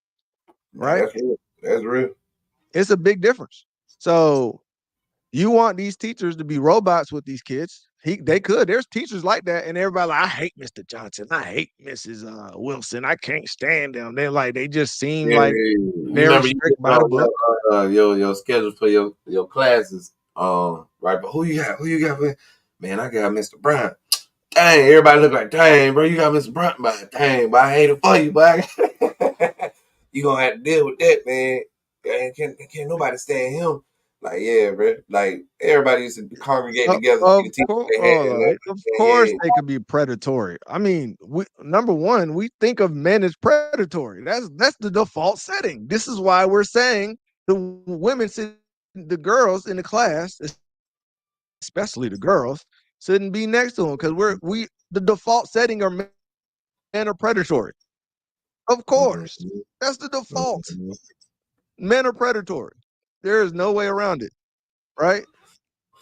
Nah, right? that's real. That's real. It's a big difference. So you want these teachers to be robots with these kids. They could. There's teachers like that, and everybody like, I hate Mr. Johnson. I hate Mrs. Wilson. I can't stand them. They're like, they just seem Yeah, like you very remember you strict get by the book. your schedule for your classes, right? But who you got? Who you got? Man, I got Mr. Brown. Dang, everybody look like, dang, bro, you got Mr. Brown, but dang, but I hate it for you, but you gonna have to deal with that, man. And can't nobody stand him. Like, yeah, bro. Like everybody used to congregate together to see the teacher they had, and Of yeah, course, they could be predatory. I mean, number one, we think of men as predatory. That's the default setting. This is why we're saying the women, the girls in the class, especially the girls, shouldn't be next to them because the default setting are men are predatory. Of course, that's the default. Men are predatory. There is no way around it, right?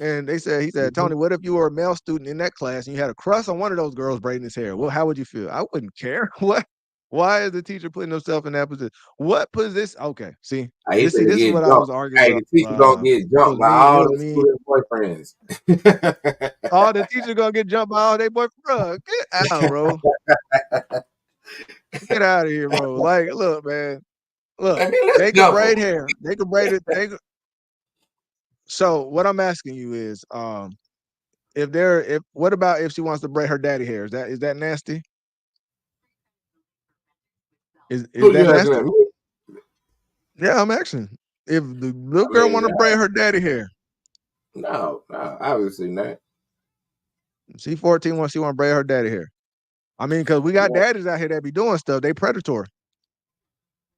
And he said, Tony, what if you were a male student in that class and you had a crush on one of those girls braiding his hair? Well, how would you feel? I wouldn't care. What? Why is the teacher putting himself in that position? What position? Okay, see, I used to this is get what I was jumped. arguing Hey, with. the teacher gonna get It was jumped by me. It all was the me. student boyfriends. All the teachers gonna get jumped by all their boyfriend. Bro, get out, bro. Get out of here, bro. Like, look, man. Look, I mean, let's they could jump braid them. hair. They could braid it. So what I'm asking you is, if what about if she wants to braid her daddy hair? Is that nasty? Is Who that you asking nasty? at me? Yeah, I'm asking. If the little I girl mean, want to braid her daddy hair, no, obviously not. she 14 wants she want to braid her daddy hair. I mean, because we got Yeah. daddies out here that be doing stuff. They predatory.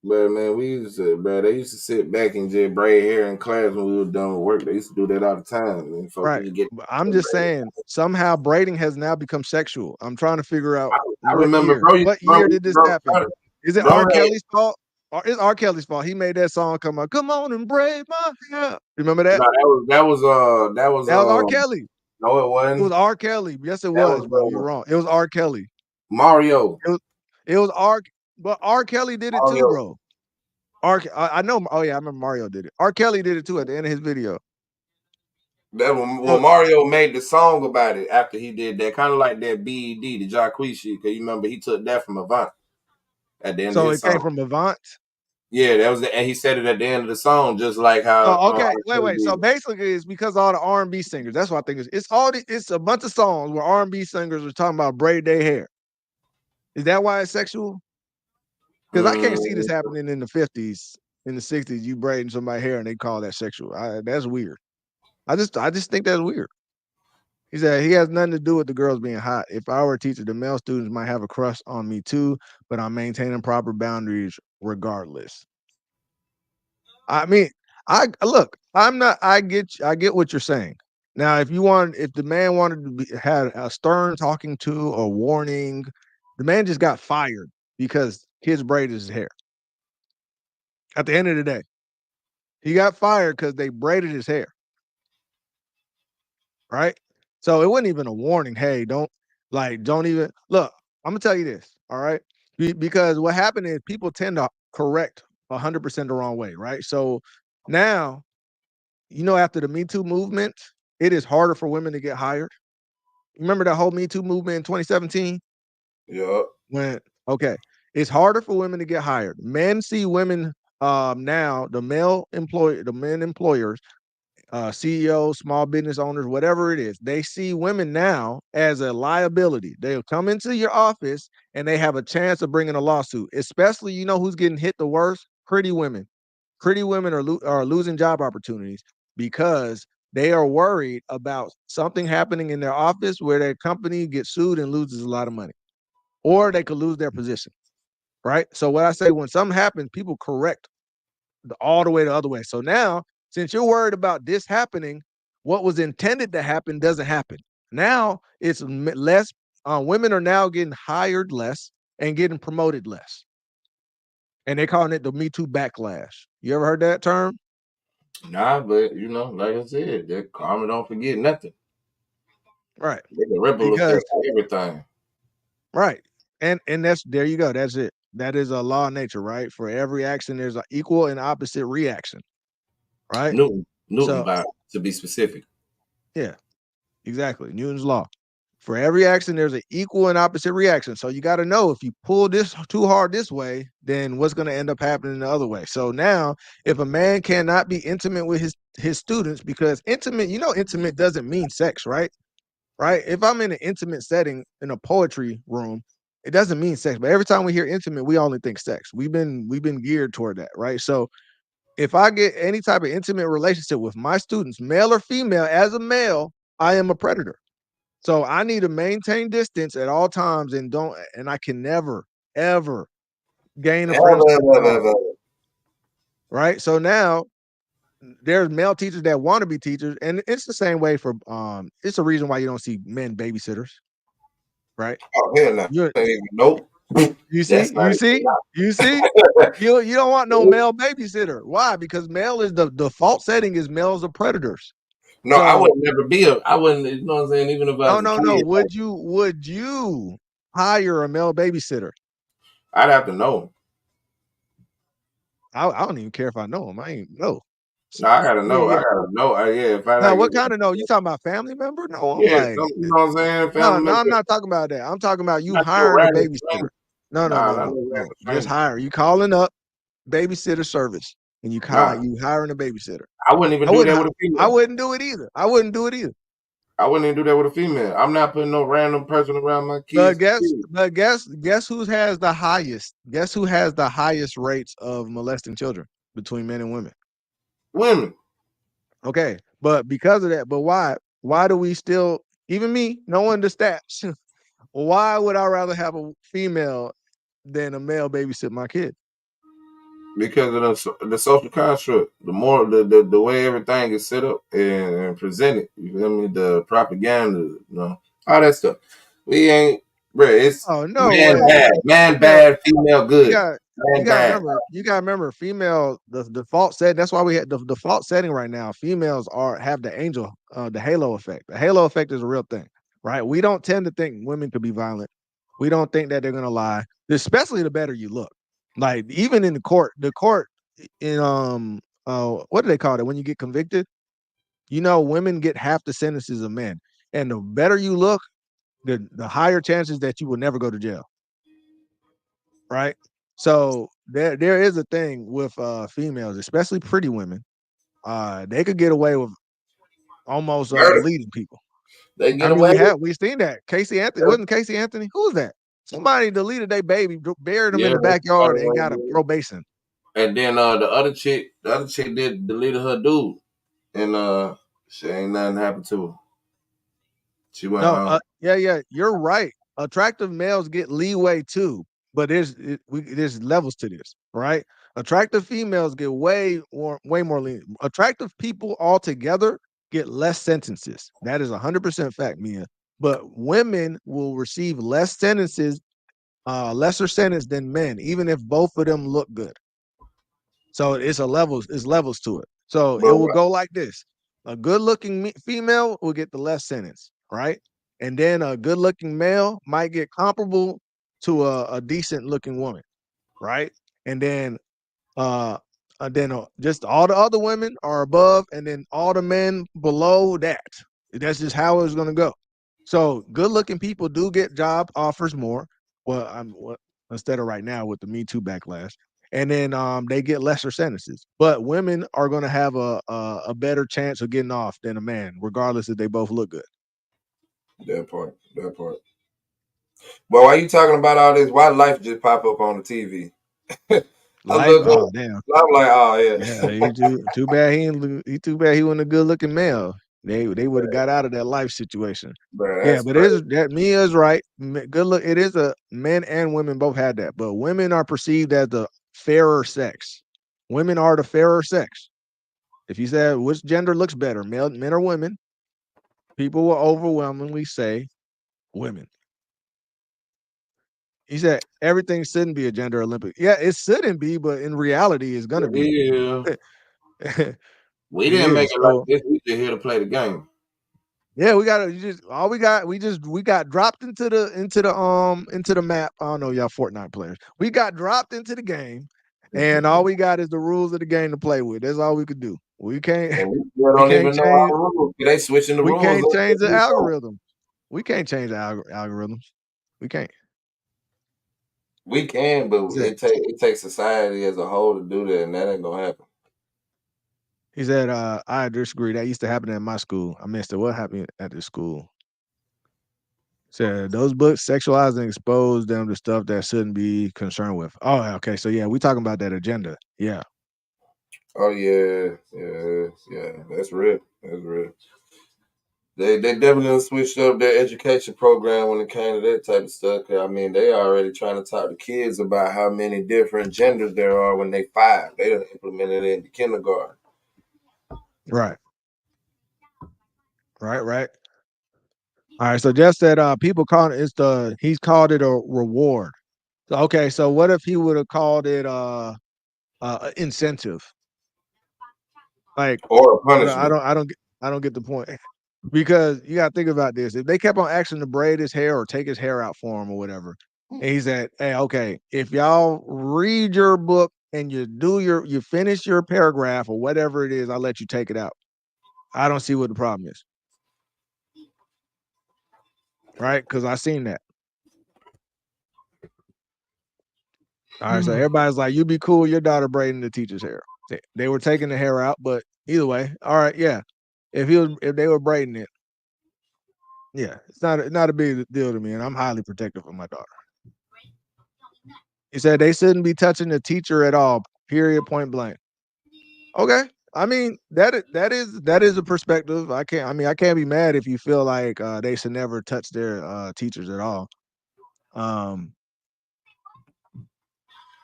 But man, they used to sit back and just braid hair in class when we were done with work. They used to do that all the time. And folks Right. used to get But I'm just saying somehow braiding has now become sexual. I'm trying to figure out I remember, What year did this happen? Is it bro R. had, Kelly's fault? Or it's R. Kelly's fault. He made that song come out. Come on and braid my hair. Remember that? no, that was That was R. Kelly. no, it It was wasn't. R. Kelly. Yes, it That was, was bro. You're wrong. It was R. Kelly. Mario. It was R. But R. Kelly did it too, Mario. bro. I know. Oh yeah, I remember Mario did it. R. Kelly did it too at the end of his video. Well, Mario made the song about it after he did that, kind of like that BED, the Jacquees shit. Cause you remember he took that from Avant at the end of So his it came song. from Avant. Yeah, that was and he said it at the end of the song, just like how. Oh, okay. R. Kelly Wait. So did. basically, it's because all the R&B singers. That's what I think it's a bunch of songs where R&B singers are talking about braid their hair. Is that why it's sexual? Because I can't see this Mm, happening in the 50s, in the 60s. You braiding somebody's hair and they call that sexual. That's weird. I just think that's weird. He said he has nothing to do with the girls being hot. If I were a teacher, the male students might have a crush on me too, but I'm maintaining proper boundaries regardless. I mean, I look. I'm not. I get what you're saying. Now, if the man wanted to had a stern talking to or warning, the man just got fired because kids braided his hair. At the end of the day, he got fired because they braided his hair. Right. So it wasn't even a warning. Hey, don't even look. I'm gonna tell you this. All right, because what happened is people tend to correct 100% the wrong way. Right. So now after the Me Too movement, it is harder for women to get hired. Remember that whole Me Too movement in 2017? yeah. When okay, It's harder for women to get hired. Men see women now, the men employers, CEOs, small business owners, whatever it is, they see women now as a liability. They'll come into your office and they have a chance of bringing a lawsuit. Especially, you know who's getting hit the worst? Pretty women. Pretty women are losing job opportunities because they are worried about something happening in their office where their company gets sued and loses a lot of money, or they could lose their position. Right. So what I say, when something happens, people correct all the way the other way. So now, since you're worried about this happening, what was intended to happen doesn't happen. Now it's less. Women are now getting hired less and getting promoted less, and they're calling it the Me Too backlash. You ever heard that term? Nah, but you know, like I said, that karma don't forget nothing. Right. They can ripple Because effect on everything. right. And that's, there you go. That's it. That is a law of nature, right? For every action, there's an equal and opposite reaction. Right. Newton So by to be specific. yeah, exactly. Newton's law. For every action, there's an equal and opposite reaction. So you got to know, if you pull this too hard this way, then what's going to end up happening the other way. So now, if a man cannot be intimate with his students, because intimate, intimate doesn't mean sex, right? Right? If I'm in an intimate setting in a poetry room, it doesn't mean sex. But every time we hear intimate, we only think sex. We've been geared toward that, right? So if I get any type of intimate relationship with my students, male or female, as a male, I am a predator. So I need to maintain distance at all times, and I can never, ever gain a friendship at all. Right. So now there's male teachers that want to be teachers, and it's the same way for it's a reason why you don't see men babysitters. Right. Oh hell no. Nope. You see, you don't want no male babysitter. Why? Because male is the default setting is males are predators. No, So, I would never be I wouldn't, you know what I'm saying? Even if I was no. Would you hire a male babysitter? I'd have to know him. I don't even care if I know him. I ain't know. No, I gotta know. I gotta know. Yeah, if I now, like, what kind of know? You talking about family member? No, I'm yeah, like, you know what I'm saying? Family no, I'm member. not talking about that. I'm talking about you Not your hiring a random babysitter. stranger. No. random Just stranger. hire. You calling up babysitter service, and you Nah. you hiring a babysitter. I wouldn't even do that with a female. I wouldn't do it either. I wouldn't even do that with a female. I'm not putting no random person around my kids. But guess who has the highest? Guess who has the highest rates of molesting children between men and women? Women. Okay, but because of that, but why? Why do we still, even me, knowing the stats, why would I rather have a female than a male babysit my kid? Because of the social construct, the more the way everything is set up and presented, you feel me? The propaganda, all that stuff. We ain't, bro. It's man bad, female good. You gotta remember, female, the default setting. That's why we had the default setting right now. Females have the angel, the halo effect. The halo effect is a real thing, right? We don't tend to think women could be violent. We don't think that they're gonna lie, especially the better you look. Like even in the court in what do they call it when you get convicted? Women get half the sentences of men, and the better you look, the higher chances that you will never go to jail. Right. So there is a thing with females, especially pretty women. They could get away with almost deleting people. They get away. We've seen that. Casey Anthony, wasn't Casey Anthony? Who was that? Somebody deleted their baby, buried him in the backyard, and got a probation. And then the other chick did deleted her dude, and she ain't nothing happened to her. She went home. Yeah, you're right. Attractive males get leeway too, but there's levels to this, right? Attractive females get way more lenient. Attractive people altogether get less sentences. That is 100% fact, Mia. But women will receive less sentences, lesser sentence than men, even if both of them look good. So it's levels to it. So it will go like this: a good-looking female will get the less sentence, right? And then a good-looking male might get comparable to a decent-looking woman, right? And then just all the other women are above, and then all the men below that. That's just how it's going to go. So good-looking people do get job offers more. Well, instead of right now with the Me Too backlash. And then they get lesser sentences. But women are going to have a better chance of getting off than a man, regardless if they both look good. That part. But why you talking about all this? Why Life just pop up on the TV? I Life, look up. damn. I'm like, oh yeah. Yeah, too bad too bad he wasn't a good looking male. They would have got out of that Life situation. Bro, Yeah, that's but crazy. Mia is right. Good look. It is a men and women both had that, but women are perceived as the fairer sex. Women are the fairer sex. If you said which gender looks better, men or women, people will overwhelmingly say women. He said everything shouldn't be a gender Olympic. Yeah, it shouldn't be, but in reality, it's gonna be. Yeah. It We didn't make is. it like So this. We just here to play the game. yeah, we got dropped into the map. I don't know, y'all Fortnite players. We got dropped into the game, and all we got is the rules of the game to play with. That's all we could do. We can't And we still we don't can't even know our change rules. They switching the we rules can't up change the every week. algorithm. We can't change the algorithms. We can't. We can, but He said, it takes society as a whole to do that, and that ain't gonna happen. he said, I disagree. That used to happen at my school. I missed it. What happened at the school? Said those books sexualize and expose them to stuff that shouldn't be concerned with. Oh, okay. So yeah, we talking about that agenda. Yeah. Oh yeah. That's real. That's real. They definitely switched up their education program when it came to that type of stuff. 'Cause, I mean, they already trying to talk to kids about how many different genders there are when they 5. They done implemented it in the kindergarten. Right. Right. All right. So just that people call it he's called it a reward. So okay, so what if he would have called it incentive? Like Or a I punishment. don't get the point. Because you gotta think about this. If they kept on asking to braid his hair or take his hair out for him or whatever, and he said, hey, okay, if y'all read your book and you finish your paragraph or whatever it is, I'll let you take it out. I don't see what the problem is. Right? Because I seen that. All right, so everybody's like, you be cool, your daughter braiding the teacher's hair. They were taking the hair out, but either way, all right, yeah. If they were braiding it, yeah, it's not a big deal to me, and I'm highly protective of my daughter. He said they shouldn't be touching the teacher at all. Period. Point blank. Okay. I mean that is a perspective. I can't be mad if you feel like they should never touch their teachers at all.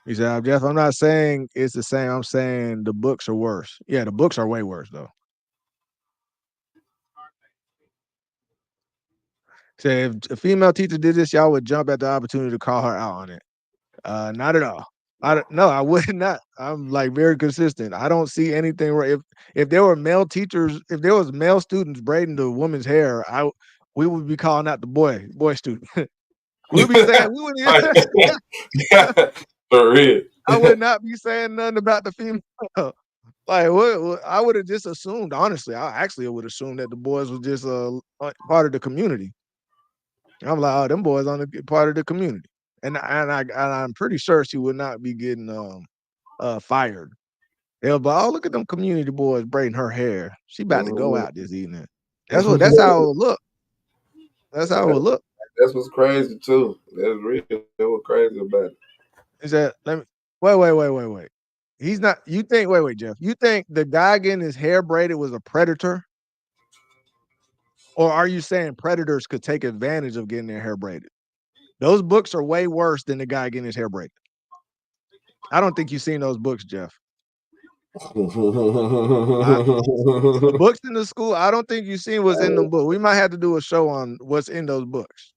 He said, Jeff, I'm not saying it's the same. I'm saying the books are worse. Yeah, the books are way worse though. Say if a female teacher did this, y'all would jump at the opportunity to call her out on it. Not at all. I would not. I'm like very consistent. I don't see anything right. If there were male teachers, if there was male students braiding the woman's hair, we would be calling out the boy student. We'd be saying we would. For real. I would not be saying nothing about the female. Like what I would have just assumed. Honestly, I would assume that the boys were just part of the community. I'm like, oh, them boys on the part of the community. And I'm pretty sure she would not be getting fired. They'll be, oh, look at them community boys braiding her hair. She about to go out this evening. That's how it would look. That's how it would look. That's what's crazy too. That's real. That's what's crazy about it. Is that wait. He's not wait, Jeff. You think the guy getting his hair braided was a predator? Or are you saying predators could take advantage of getting their hair braided? Those books are way worse than the guy getting his hair braided. I don't think you've seen those books, Jeff. The books in the school, I don't think you've seen what's in them books. We might have to do a show on what's in those books.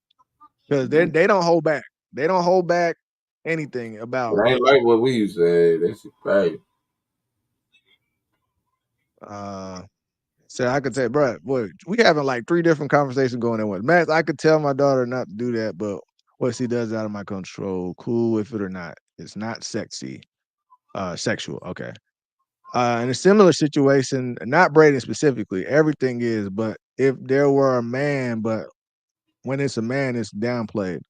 Because they don't hold back. They don't hold back anything about it ain't like what we used to say. That's crazy. So I could say, bro, boy, we having like 3 different conversations going at once. Max, I could tell my daughter not to do that, but what she does is out of my control. Cool with it or not. It's not sexual. Okay. In a similar situation, not braiding specifically, everything is, but if there were a man, but when it's a man, it's downplayed.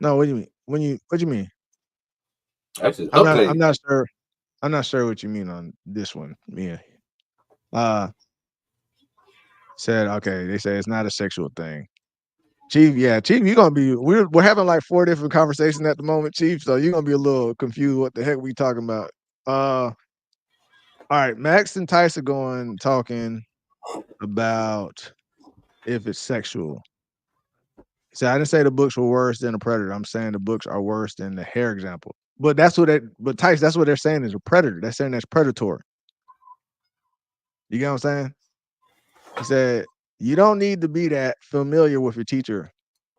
No, what do you mean? what you mean? That's just I'm update. not sure what you mean on this one. Yeah. Said okay. They say it's not a sexual thing. Chief, you're gonna be. We're having like 4 different conversations at the moment, Chief. So you're gonna be a little confused. What the heck we talking about? All right, Max and Tyson talking about if it's sexual. So I didn't say the books were worse than a predator. I'm saying the books are worse than the hair example. But but Tyson, that's what they're saying is a predator. They're saying that's predatory. You get what I'm saying? He said, you don't need to be that familiar with your teacher.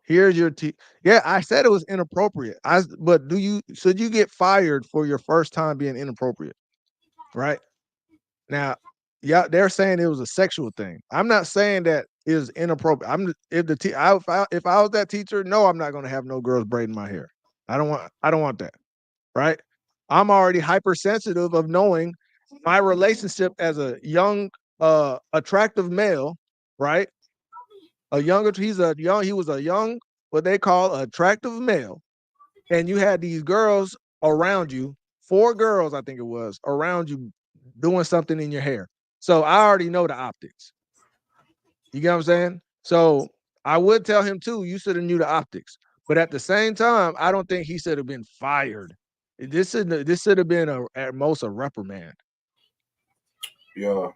Here's your Yeah, I said it was inappropriate. But should you get fired for your first time being inappropriate? Right? Now, yeah, they're saying it was a sexual thing. I'm not saying that is inappropriate. If I was that teacher, no, I'm not gonna have no girls braiding my hair. I don't want that. Right? I'm already hypersensitive of knowing my relationship as a young attractive male, right? He was a young, what they call attractive male, and you had these girls around you, 4 girls, I think it was, around you doing something in your hair. So I already know the optics. You get what I'm saying? So I would tell him too, you should have knew the optics. But at the same time, I don't think he should have been fired. This should have been at most a reprimand. Yeah.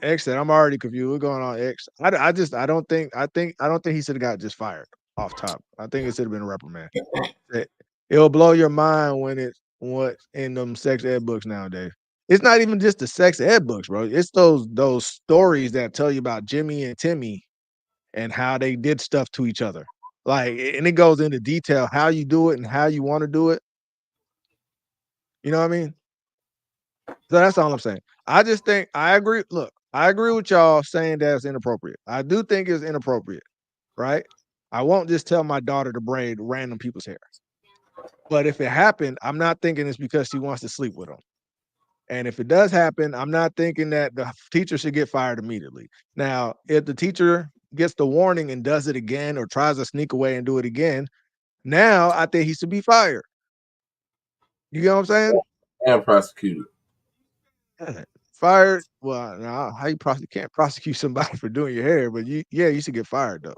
X said, I'm already confused. What's going on, X? I don't think he should have got just fired off top. I think it should have been a reprimand. It'll blow your mind what's in them sex ed books nowadays. It's not even just the sex ed books, bro. It's those stories that tell you about Jimmy and Timmy and how they did stuff to each other. Like, and it goes into detail how you do it and how you want to do it. You know what I mean? So that's all I'm saying. I just think I agree. Look, I agree with y'all saying that it's inappropriate. I do think it's inappropriate, right? I won't just tell my daughter to braid random people's hair. But if it happened, I'm not thinking it's because she wants to sleep with them. And if it does happen, I'm not thinking that the teacher should get fired immediately. Now, if the teacher gets the warning and does it again or tries to sneak away and do it again, now I think he should be fired. You get what I'm saying? And prosecuted. Fired. Well, now how you can't prosecute somebody for doing your hair, but you should get fired though.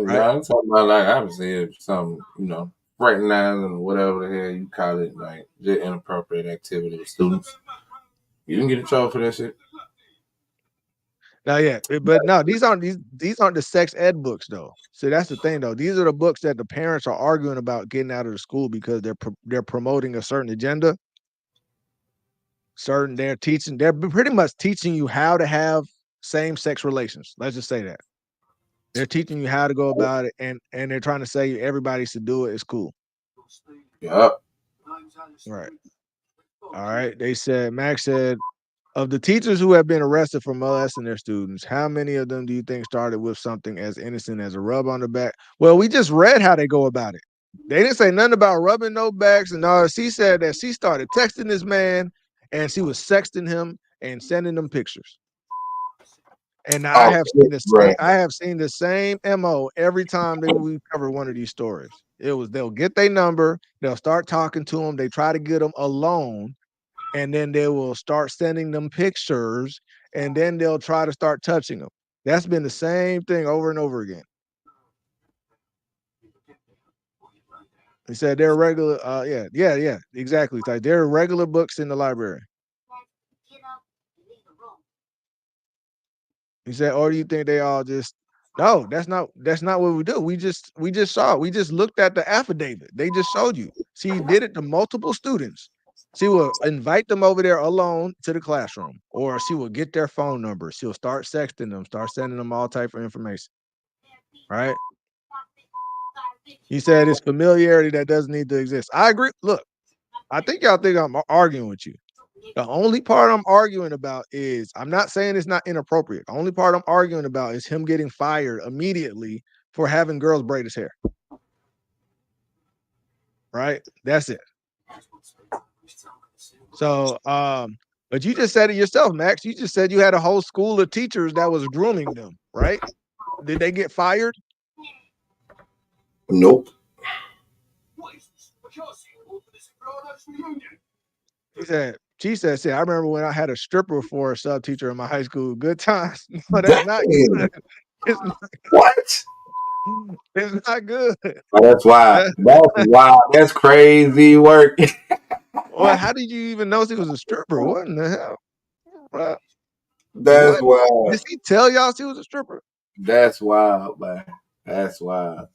Right? Yeah, I'm talking about like obviously if some, fraternizing or whatever the hell you call it, like just inappropriate activity with students. You didn't get in trouble for that shit. Now, yeah, but no, these aren't the sex ed books though. So that's the thing though. These are the books that the parents are arguing about getting out of the school because they're promoting a certain agenda. They're pretty much teaching you how to have same-sex relations. Let's just say that. They're teaching you how to go about it, and they're trying to say everybody should do it. It's cool. Yep. Right. All right. Max said, of the teachers who have been arrested for molesting their students, how many of them do you think started with something as innocent as a rub on the back? Well, we just read how they go about it. They didn't say nothing about rubbing no backs and all. She said that she started texting this man and she was sexting him and sending them pictures. And I have seen the same MO every time we cover one of these stories. They'll get their number, they'll start talking to them, they try to get them alone, and then they will start sending them pictures, and then they'll try to start touching them. That's been the same thing over and over again. He said they're regular, yeah, exactly. Like there are regular books in the library. He said, or do you think they all just no, that's not what we do. We just saw it. We just looked at the affidavit. They just showed you. She did it to multiple students. She will invite them over there alone to the classroom, or she will get their phone number. She'll start sexting them, start sending them all type of information. Right? He said it's familiarity that doesn't need to exist. I agree. Look, I think y'all think I'm arguing with you. The only part I'm arguing about is I'm not saying it's not inappropriate. The only part I'm arguing about is him getting fired immediately for having girls braid his hair. Right? That's it. So, but you just said it yourself, Max. You just said you had a whole school of teachers that was grooming them, right? Did they get fired? Nope. She said, I remember when I had a stripper for a sub teacher in my high school. Good times. No, that's not Damn. good. It's not, What? it's not good. Oh, that's wild. That's wild. That's crazy work. Well, how did you even know she was a stripper? What in the hell? That's What? wild. Did she tell y'all she was a stripper? That's wild, man. That's wild.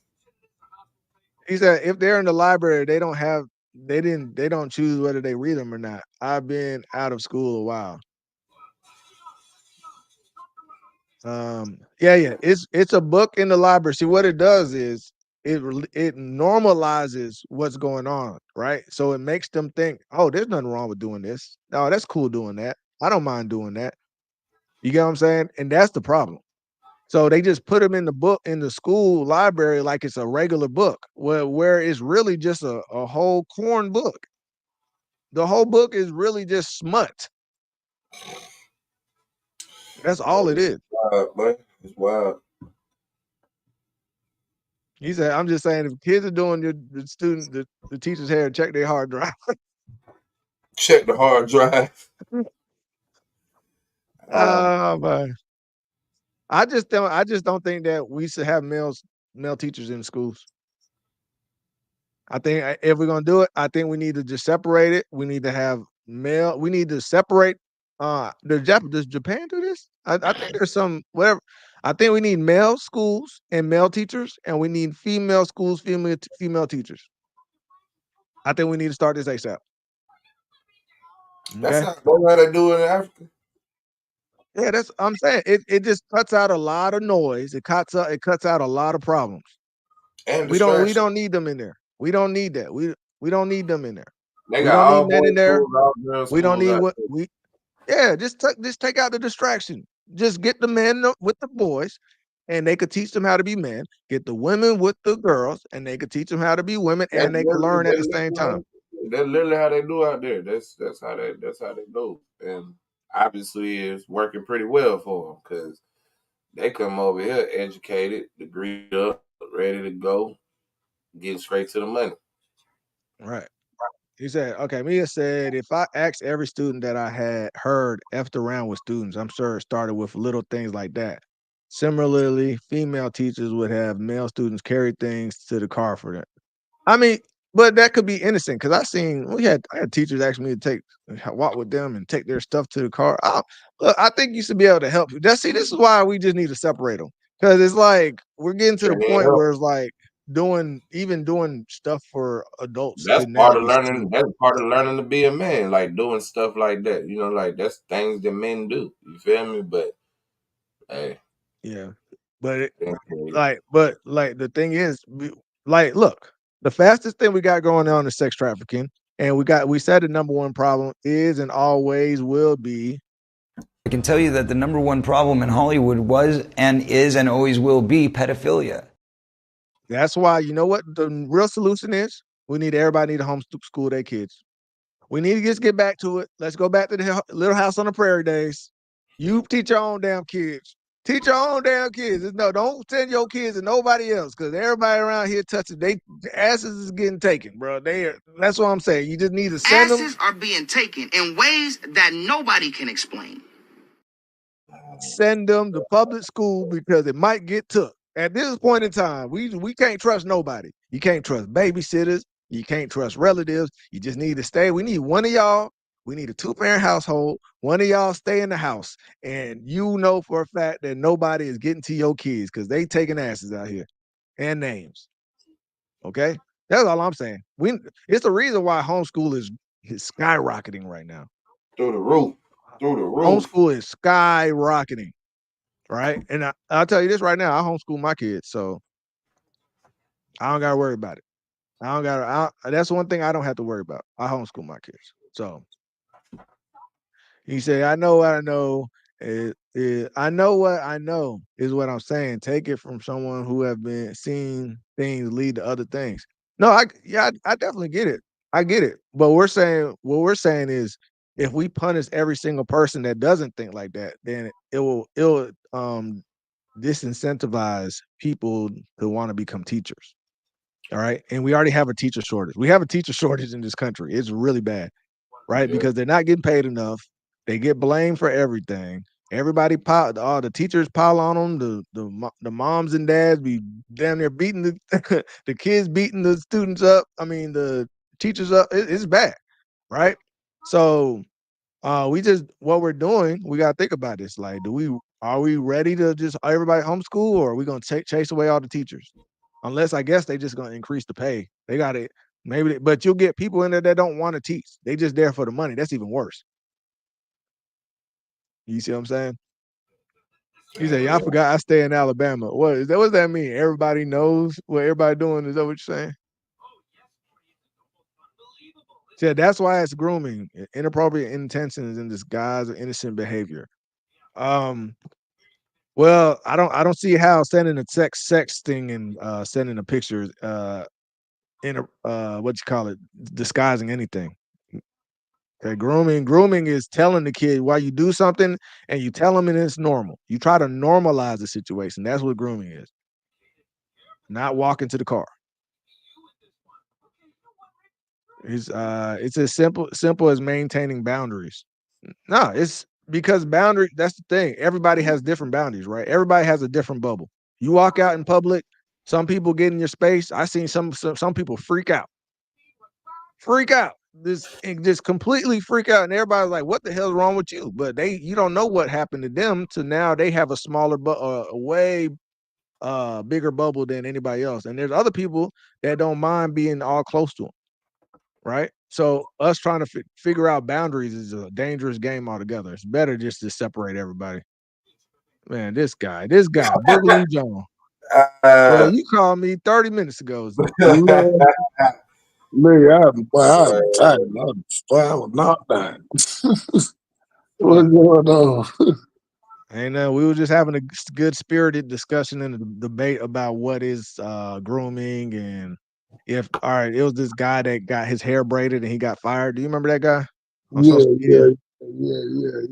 He said if they're in the library, they don't choose whether they read them or not. I've been out of school a while. Yeah. It's a book in the library. See, what it does is it normalizes what's going on, right? So it makes them think, oh, there's nothing wrong with doing this. No, that's cool doing that. I don't mind doing that. You get what I'm saying? And that's the problem. So they just put them in the book in the school library like it's a regular book, where it's really just a whole corn book. The whole book is really just smut. That's all it is. Wild, man. It's wild. He said, I'm just saying, if kids are doing the teacher's hair, check their hard drive. Check the hard drive. Oh man. I just don't think that we should have male teachers in schools. I think if we're gonna do it, I think we need to just separate it. We need to have male. We need to separate. Does Japan do this? I think there's some whatever. I think we need male schools and male teachers, and we need female schools, female teachers. I think we need to start this ASAP. That's Okay. not how they do it in Africa. Yeah, that's I'm saying. It just cuts out a lot of noise. It cuts out a lot of problems. And We distraction. don't need them in there. We don't need that. We don't need them in there. They We got don't all need men in boys there. schools, all girls We don't schools need out what there. we yeah, just take out the distraction. Just get the men with the boys, and they could teach them how to be men. Get the women with the girls, and they could teach them how to be women, That's and they could learn at the literally same time. that's literally how they do out there. That's how they do. And obviously it's working pretty well for them because they come over here educated, degree up, ready to go, getting straight to the money. Right. He said, okay, Mia said, if I asked every student that I had heard effed around with students, I'm sure it started with little things like that. Similarly, female teachers would have male students carry things to the car for them. I mean, but that could be innocent because I had teachers ask me to walk with them and take their stuff to the car. Look, I think you should be able to help. This is why we just need to separate them because it's like we're getting to the point where it's like doing stuff for adults That's could now part of be learning. seen. That's part of learning to be a man, like doing stuff like that. You know, like that's things that men do. You feel me? But hey, Yeah, but okay. like the thing is, look, the fastest thing we got going on is sex trafficking, and we said the number one problem is and always will be. I can tell you that the number one problem in Hollywood was and is and always will be pedophilia. That's why you know what the real solution is. We need everybody to homeschool their kids. We need to just get back to it. Let's go back to the Little House on the Prairie days. You teach your own damn kids. Teach your own damn kids. No, don't send your kids to nobody else because everybody around here touching they asses is getting taken, bro. That's what I'm saying. You just need to send them. Asses are being taken in ways that nobody can explain. Send them to public school because it might get took. At this point in time, we can't trust nobody. You can't trust babysitters. You can't trust relatives. You just need to stay. We need one of y'all. We need a 2-parent household. One of y'all stay in the house. And you know for a fact that nobody is getting to your kids because they taking asses out here and names. Okay? That's all I'm saying. It's the reason why homeschool is skyrocketing right now. Through the roof. Through the roof. Homeschool is skyrocketing. Right. And I'll tell you this right now. I homeschool my kids, so I don't gotta worry about it. That's one thing I don't have to worry about. I homeschool my kids. So he said, I know what I know. I know what I know is what I'm saying. Take it from someone who have been seeing things lead to other things. No, I definitely get it. I get it. But what we're saying is if we punish every single person that doesn't think like that, then it'll disincentivize people to want to become teachers. All right. And we already have a teacher shortage. We have a teacher shortage in this country. It's really bad, right? Because they're not getting paid enough. They get blamed for everything. Everybody all the teachers pile on them. The moms and dads be damn near beating the the kids, beating the students up. I mean the teachers up. It's bad, right? So what we're doing, we gotta think about this. Like, are we ready to just everybody homeschool, or are we gonna chase away all the teachers? Unless I guess they just gonna increase the pay. They got it. Maybe, but you'll get people in there that don't want to teach. They just there for the money. That's even worse. You see what I'm saying? He said, "Y'all forgot I stay in Alabama." What is that? What does that mean? Everybody knows what everybody doing. Is that what you're saying? Yeah, that's why it's grooming, inappropriate intentions in disguise of innocent behavior. Well, I don't see how sending a sexting and sending a picture in a what you call it, disguising anything. Okay, grooming is telling the kid why you do something and you tell them and it's normal. You try to normalize the situation. That's what grooming is. Not walking to the car. It's as simple as maintaining boundaries. No, it's because boundary. That's the thing. Everybody has different boundaries, right? Everybody has a different bubble. You walk out in public, some people get in your space. I seen some people freak out, just completely freak out, and everybody's like, "What the hell's wrong with you?" But you don't know what happened to them. To now they have a smaller, a way bigger bubble than anybody else. And there's other people that don't mind being all close to them, right? So us trying to figure out boundaries is a dangerous game altogether. It's better just to separate everybody. Man, this guy, Boogaloo John. Well, you called me 30 minutes ago. I'm tired. I was knocked down. What's going on? And we were just having a good spirited discussion and a debate about what is grooming, and it was this guy that got his hair braided and he got fired. Do you remember that guy on social media?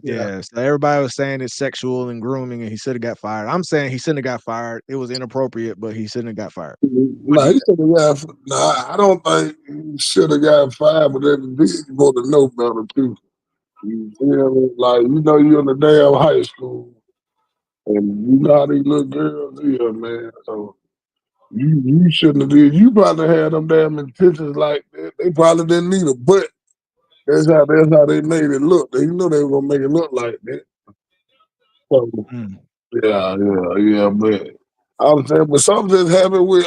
Yeah. So everybody was saying it's sexual and grooming and he should have got fired. I'm saying he shouldn't have got fired. It was inappropriate, but he shouldn't have got fired. He should have got. I don't think he should have got fired, but then he's supposed to know better too. You feel me? Like, you're in the damn high school, and you know how these little girls here, man. So you shouldn't have did. You probably had them damn intentions like that. They probably didn't need a butt. That's how they made it look. They knew they were gonna make it look like that. So, yeah. But I'm saying, but something just happened with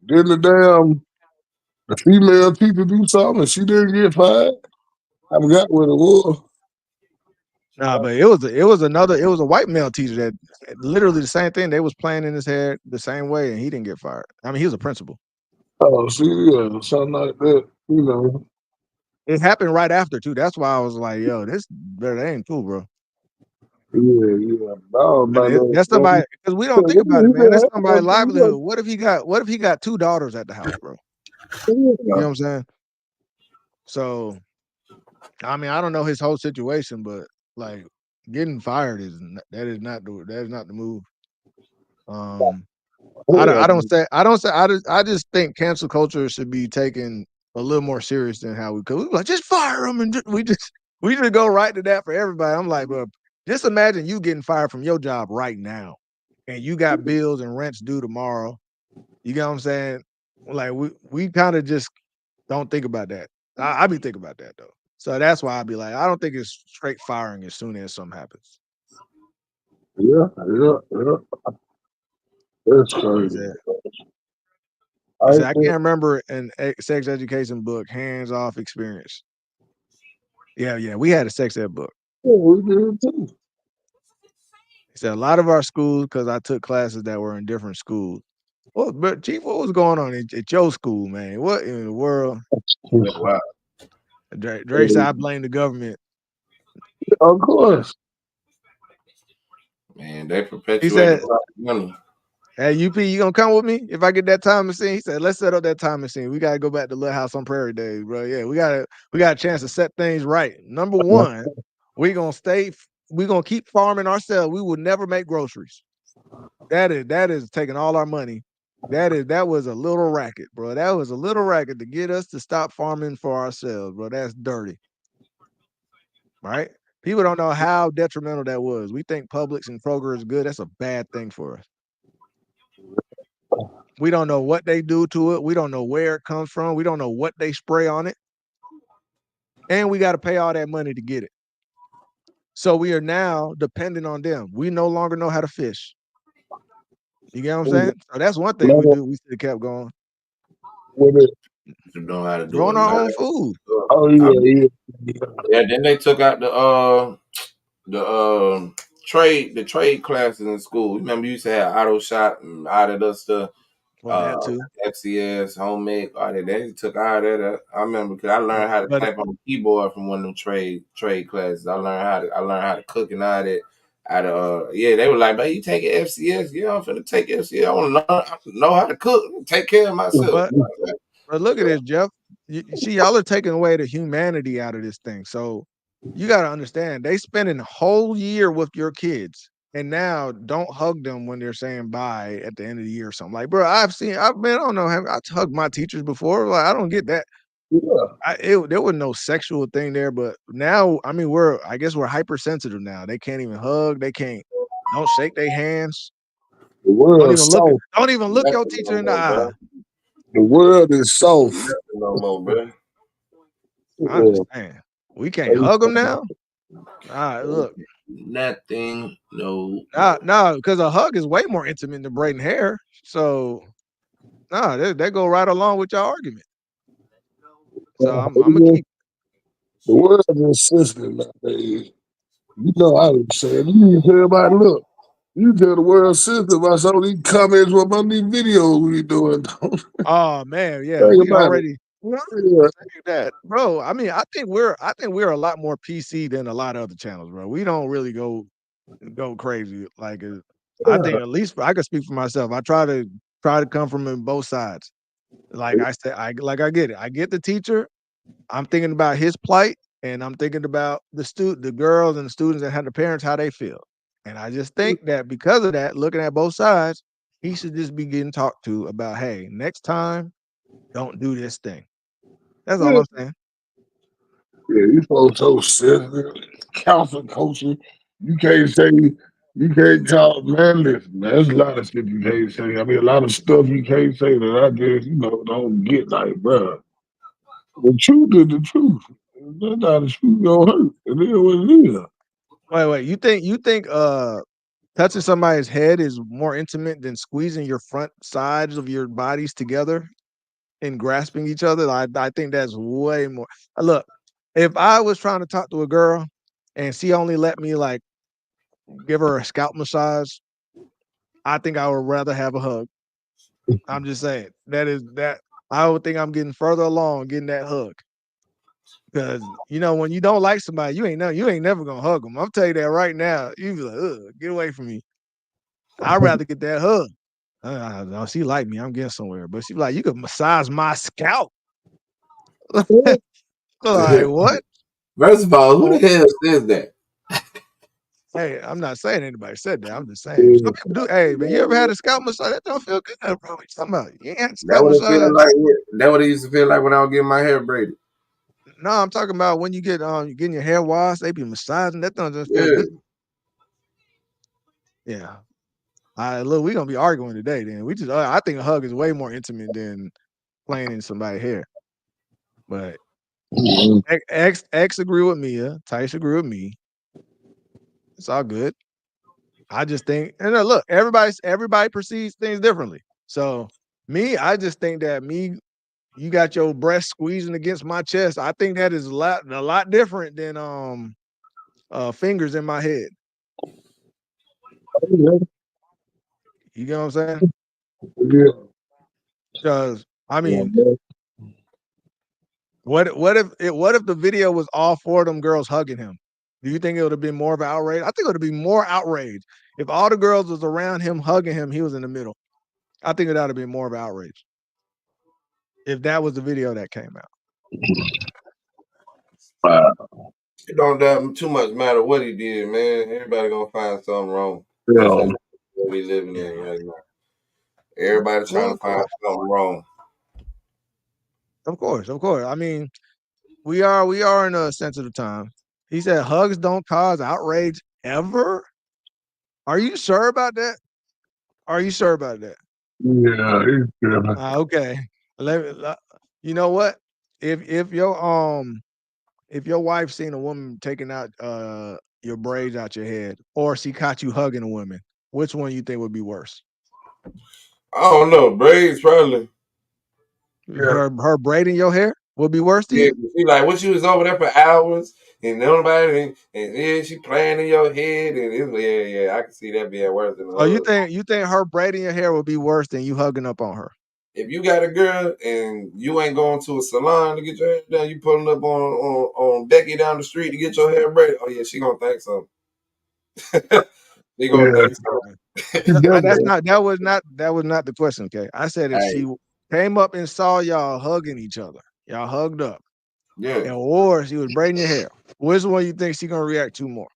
didn't the female teacher do something and she didn't get fired? I forgot what it was. Nah, but it was a white male teacher that literally the same thing. They was playing in his hair the same way, and he didn't get fired. I mean, he was a principal. Oh, see, yeah, something like that. It happened right after too. That's why I was like, "Yo, that ain't cool, bro." Yeah. That's somebody, because we don't think about it, man. That's somebody's livelihood. What if he got two daughters at the house, bro? You know what I'm saying? So, I mean, I don't know his whole situation, but like getting fired is not the move. I just think cancel culture should be taken a little more serious than how we could. Like, just fire them, and we just go right to that for everybody. I'm like, bro, just imagine you getting fired from your job right now, and you got bills and rents due tomorrow. You get what I'm saying? Like, we kind of just don't think about that. I be thinking about that though. So that's why I'd be like, I don't think it's straight firing as soon as something happens. Yeah. That's crazy. I can't remember an sex education book, hands off experience. Yeah, we had a sex ed book. Yeah, we did too. He said a lot of our schools, because I took classes that were in different schools. Well, but Chief, what was going on at your school, man? What in the world? Wow. Drake said, I blame the government. Of course. Man, they perpetuate. He said, money. Hey, UP, you gonna come with me if I get that time machine? He said, let's set up that time machine. We gotta go back to Little House on Prairie days, bro. Yeah, we got a chance to set things right. Number one, we're gonna keep farming ourselves. We will never make groceries. That is taking all our money That was a little racket, bro. That was a little racket to get us to stop farming for ourselves, bro. That's dirty, right? People don't know how detrimental that was. We think Publix and Kroger is good. That's a bad thing for us. We don't know what they do to it. We don't know where it comes from. We don't know what they spray on it. And we got to pay all that money to get it. So we are now dependent on them. We no longer know how to fish. You get what I'm saying? So that's one thing we do. We still kept going. With it. You know how to do Growing it. our own food. Oh yeah. Yeah, then they took out the trade classes in school. Remember, you used to have auto shop and all that other stuff. Well, that too. FCS, homemade, all that. They took all that. I remember because I learned how to type on the keyboard from one of them trade classes. I learned how to cook and all that. They were like, man, you take an FCS? Yeah, I'm finna take FCS. I want to know how to cook, take care of myself. But look at this, Jeff. You see, y'all are taking away the humanity out of this thing. So you got to understand, they spending a whole year with your kids, and now don't hug them when they're saying bye at the end of the year or something. Like, bro, I don't know, I've hugged my teachers before. Like, I don't get that. There was no sexual thing there, but now, I mean, I guess we're hypersensitive now. They can't even hug. Don't shake their hands. The world is soft. Don't even look your teacher in the eye. The world is soft. No more, bro. I'm just saying. We can't hug them now. All right, look. Nothing. No. No, because a hug is way more intimate than braiding hair. So, they go right along with your argument. So I'm gonna keep. The world is sensitive nowadays. You know, I was saying, you tell everybody, look, you tell the world sensitive about some of these comments with my new videos we doing. Oh man, yeah, we already that, bro. I mean, I think we're a lot more PC than a lot of other channels, bro. We don't really go crazy like I think, at least I can speak for myself. I try to come from both sides. Like I said, I get it. I get the teacher. I'm thinking about his plight, and I'm thinking about the girls and the students that have the parents, how they feel. And I just think that because of that, looking at both sides, he should just be getting talked to about, hey, next time, don't do this thing. That's all I'm saying. Yeah, you folks so sensitive. Counseling coaching. You can't talk, man. Listen, man, there's a lot of shit you can't say. I mean, a lot of stuff you can't say that I just, don't get, like, bro. The truth is the truth. That's how the truth gonna hurt. It is what it is. Wait. You think touching somebody's head is more intimate than squeezing your front sides of your bodies together and grasping each other? I think that's way more. Look, if I was trying to talk to a girl and she only let me like give her a scalp massage, I think I would rather have a hug. I'm just saying that I would think I'm getting further along getting that hug. Because when you don't like somebody, you ain't never gonna hug them. I'll tell you that right now. You be like, ugh, get away from me. I'd rather get that hug. No, she like me. I'm getting somewhere. But she like, you could massage my scalp. Like, what? First of all, who the hell says that? Hey, I'm not saying anybody said that. I'm just saying. Some people do. Hey, man, you ever had a scalp massage? That don't feel good. Bro. What you talking about? You ain't scalp massage. That what it used to feel like when I was getting my hair braided. No, I'm talking about when you get getting your hair washed, they be massaging. That don't just feel good. Yeah. All right, look, we're gonna be arguing today. Then I think a hug is way more intimate than playing in somebody's hair. But X agree with Mia. Tice agree with me. It's all good. I just think, and look, everybody perceives things differently. So I just think that you got your breast squeezing against my chest. I think that is a lot different than fingers in my head. You get what I'm saying? Yeah. Because I mean, what if the video was all four of them girls hugging him? Do you think it would have been more of an outrage? I think it would have been more outrage if all the girls was around him hugging him. He was in the middle. I think it ought to be more of an outrage if that was the video that came out. It don't too much matter what he did, man. Everybody gonna find something wrong. Yeah. What we living in right now. Everybody's trying Well, to find something wrong. of course. I mean, we are in a sensitive time. He said hugs don't cause outrage ever. Are you sure about that? Are you sure about that? Yeah, it's different. Okay. You know what? If your wife seen a woman taking out your braids out your head, or she caught you hugging a woman, which one you think would be worse? I don't know. Braids probably. Yeah. Her braiding your hair would be worse to Yeah, you? she like what you was over there for hours and nobody and yeah, she playing in your head and yeah, I can see that being worse than a Oh, hug. you think her braiding your hair would be worse than you hugging up on her? If you got a girl and you ain't going to a salon to get your hair done, you pulling up on Becky down the street to get your hair braided. Oh yeah, she gonna think so. She gonna Yeah. think so. She definitely. That was not the question. Okay, I said if Hey, she came up and saw y'all hugging each other, y'all hugged up, yeah. or she was braiding your hair, which one you think she gonna react to more?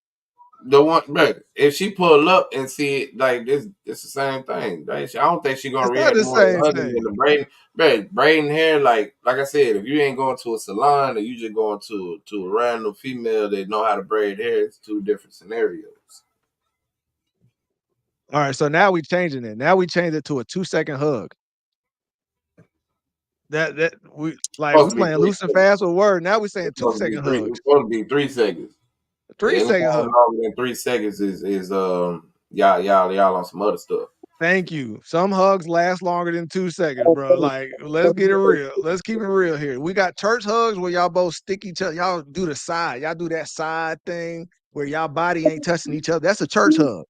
The one, bro, if she pull up and see it like this, it's the same thing. Right? I don't think she gonna It's not react the more to same hugging thing. than the braiding. Bro, braiding hair, like I said, if you ain't going to a salon or you just going to a random female that know how to braid hair, it's two different scenarios. All right, so now we changing it. Now we change it to a 2-second hug. That we like we Supposed to be playing three loose and seconds. fast with word. Now we saying It's two supposed to be second three. It's hugs. supposed to be 3 seconds. 3 second Anything hug. longer than 3 seconds is y'all on some other stuff. Thank you. Some hugs last longer than 2 seconds, bro. Like, let's get it real. Let's keep it real here. We got church hugs where y'all both stick each other. Y'all do the side. Y'all do that side thing where y'all body ain't touching each other. That's a church hug.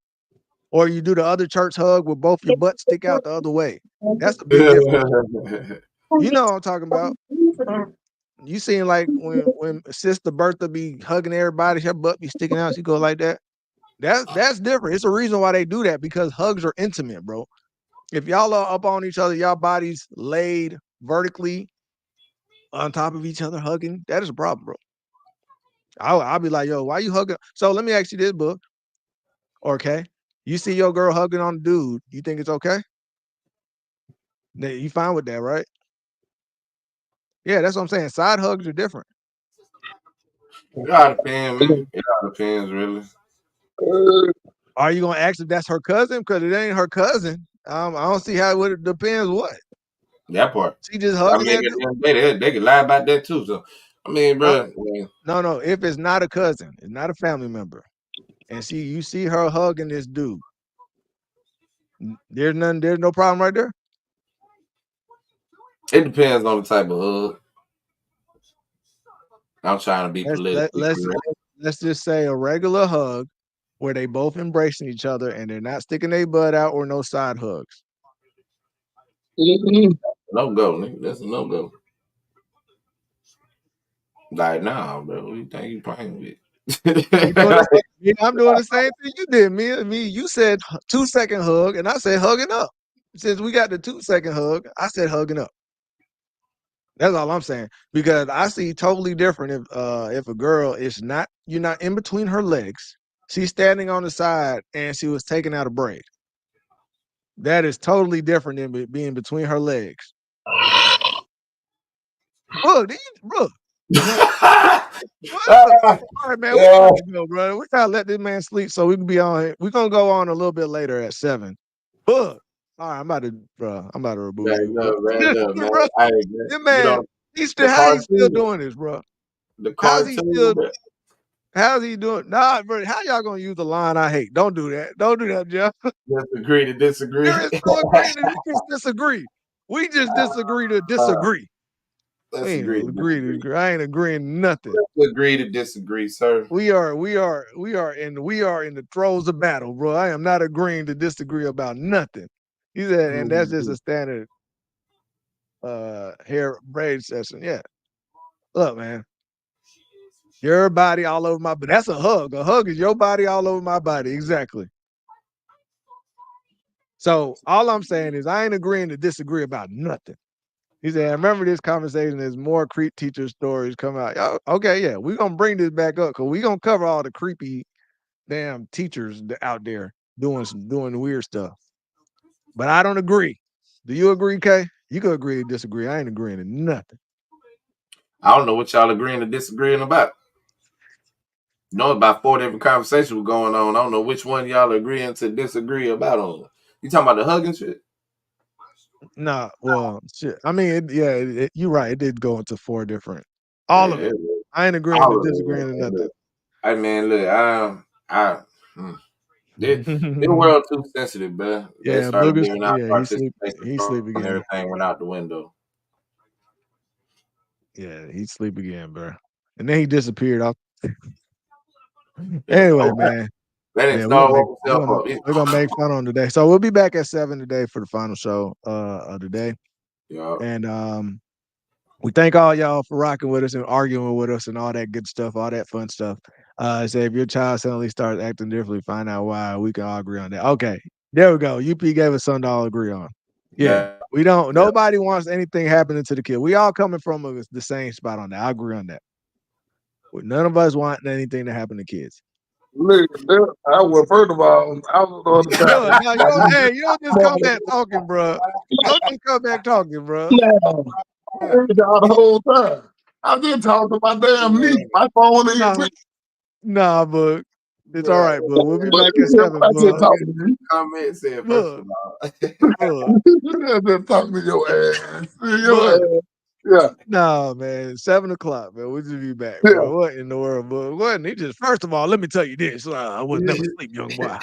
Or you do the other church hug where both your butts stick out the other way. That's a big difference. You know what I'm talking about. You seen like when Sister Bertha be hugging everybody, her butt be sticking out. She go like that. That's different. It's a reason why they do that because hugs are intimate, bro. If y'all are up on each other, y'all bodies laid vertically on top of each other, hugging, that is a problem, bro. I'll be like, yo, why you hugging? So let me ask you this, book. Okay. You see your girl hugging on the dude, you think it's okay? You fine with that, right? Yeah, that's what I'm saying. Side hugs are different. It all depends, man. It all depends, really. Are you gonna ask if that's her cousin? Because it ain't her cousin. I don't see how it depends what. That part. She just I hugging mean, that at dude. the end of the day, they can lie about that too. So, I mean, bro, No. If it's not a cousin, it's not a family member, and you see her hugging this dude, there's no problem right there. it depends on the type of hug. I'm trying to be politically correct. Let's just say a regular hug where they both embracing each other and they're not sticking their butt out or no side hugs. No go, nigga. That's a no go. Like, nah, bro. What you think you playing with? I'm doing the same thing you did. Me. You said 2-second hug, and I said hugging up. Since we got the 2-second hug, I said hugging up. That's all I'm saying. Because I see totally different if a girl is not you're not in between her legs. She's standing on the side and she was taking out a braid. That is totally different than being between her legs. Look, look. All right, man. Yeah. We gotta go, bro. We gotta let this man sleep so we can be on. We're gonna go on a little bit later at 7. Look. All right, I'm about to remove Man, you. no, man, no, man. Bro, Hey, this you man, know, how he still doing this, bro? The How's he cartoon, still? bro. How's he doing? Nah, bro. How y'all gonna use the line I hate? Don't do that. Don't do that, Jeff. Disagree to disagree. There is no agreeing. We just disagree. We just disagree to disagree. Let's We ain't agree to agree to disagree. agree. I ain't agreeing nothing. Let's agree to disagree, sir. We are in the throes of battle, bro. I am not agreeing to disagree about nothing. He said, and that's just a standard hair braid session. Yeah. Look, man. Your body all over my body. That's a hug. A hug is your body all over my body. Exactly. So all I'm saying is I ain't agreeing to disagree about nothing. He said, I remember this conversation as more creep teacher stories come out. Oh, okay, yeah, we're gonna bring this back up because we're gonna cover all the creepy damn teachers out there doing weird stuff. But I don't agree. Do you agree, Kay? You could agree or disagree. I ain't agreeing to nothing. I don't know what y'all agreeing or disagreeing about. You know, about 4 different conversations were going on. I don't know which one y'all are agreeing to disagree about on. You talking about the hugging shit? Nah, well, shit. I mean, you're right. It did go into 4 different. All of it. I ain't agreeing to disagreeing to nothing. Hey man, look, the world too sensitive, bro. They Yeah, started Boogers. giving out Yeah, he sleep and again. everything went out the window. Yeah, he sleep again, bro. And then he disappeared off. Anyway, man. They didn't Yeah, start woke himself up. we're gonna make fun on today. So we'll be back at 7 today for the final show of the day. Yeah. And we thank all y'all for rocking with us and arguing with us and all that good stuff, all that fun stuff. Say if your child suddenly starts acting differently, find out why. We can all agree on that. Okay, there we go. UP gave us something to all agree on. Yeah, we don't. Nobody wants anything happening to the kid. We all coming from the same spot on that. I agree on that. None of us want anything to happen to kids. Look, first of all, I was on the other No, you don't just come back talking, bro. Don't just come back talking, bro. Yeah, I heard y'all the whole time. I just talked to my damn niece. My phone ain't Nah, but it's all right, bud. We'll be back at 7, I just bud. talked to you. Comment said first of all. I just talked to your ass. Your ass. Yeah. No, man. 7 o'clock, man. We'll just be back, Yeah. bro. What in the world, bro? What? He just first of all, let me tell you this. I was never asleep, young boy.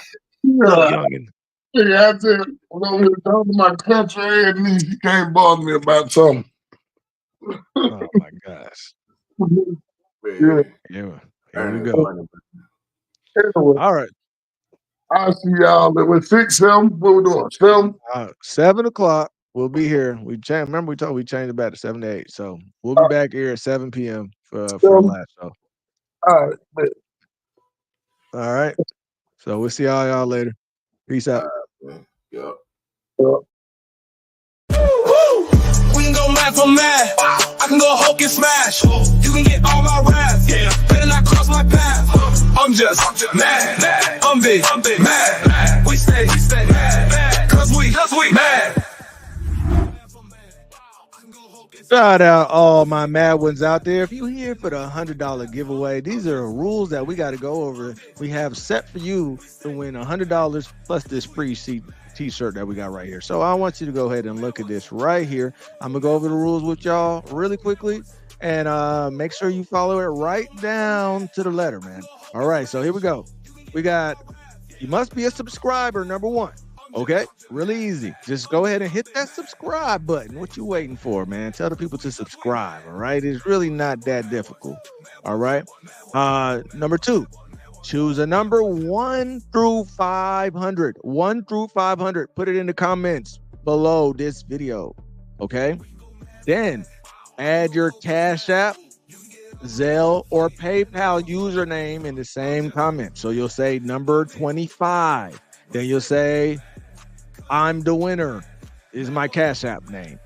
Little youngin'. Yeah, I said, when we talking to my country and niece, you can't bother me about something. Oh my gosh. Yeah. Yeah. Here we go. Anyway, All right. I'll see y'all at 6, 7. What we doing? 7? 7 o'clock. We'll be here. Remember we changed it back to 7 to 8. So we'll be back here at 7 p.m. for the last show. All right. All right. So we'll see all y'all later. Peace out. Yep. We can go mad for mad. I can go Hulk and smash. You can get all my wrath. Better not cross my path. I'm just mad. I'm big mad. We stay mad. Cause we mad. Shout out all my mad ones out there. If you're here for the $100 giveaway, these are rules that we got to go over. We have set for you to win $100 plus this free t-shirt that we got right here. So I want you to go ahead and look at this right here. I'm gonna go over the rules with y'all really quickly and make sure you follow it right down to the letter, man. All right, so here we go. You must be a subscriber, number 1. Okay, really easy. Just go ahead and hit that subscribe button. What you waiting for, man? Tell the people to subscribe. All right, it's really not that difficult. All right. Number 2, choose a number 1 through 500. 1 through 500. Put it in the comments below this video. Okay. Then add your Cash App, Zelle, or PayPal username in the same comment. So you'll say number 25. Then you'll say, I'm the winner is my Cash App name.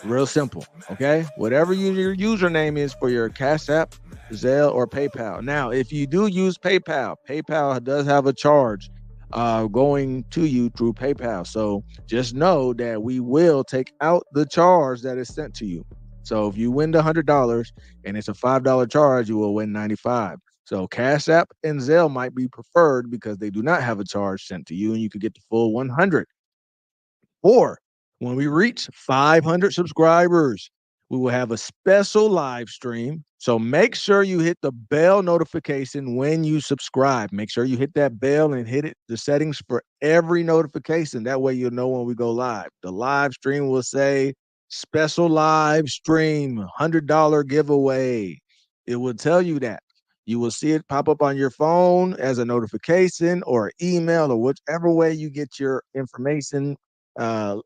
Real simple. Okay. Whatever your username is for your Cash App, Zelle, or PayPal. Now, if you do use PayPal does have a charge going to you through PayPal. So just know that we will take out the charge that is sent to you. So if you win the $100 and it's a $5 charge, you will win $95. So Cash App and Zelle might be preferred because they do not have a charge sent to you and you could get the full 100. Or when we reach 500 subscribers, we will have a special live stream. So make sure you hit the bell notification when you subscribe. Make sure you hit that bell and hit the settings for every notification. That way you'll know when we go live. The live stream will say special live stream, $100 giveaway. It will tell you that. You will see it pop up on your phone as a notification or email or whichever way you get your information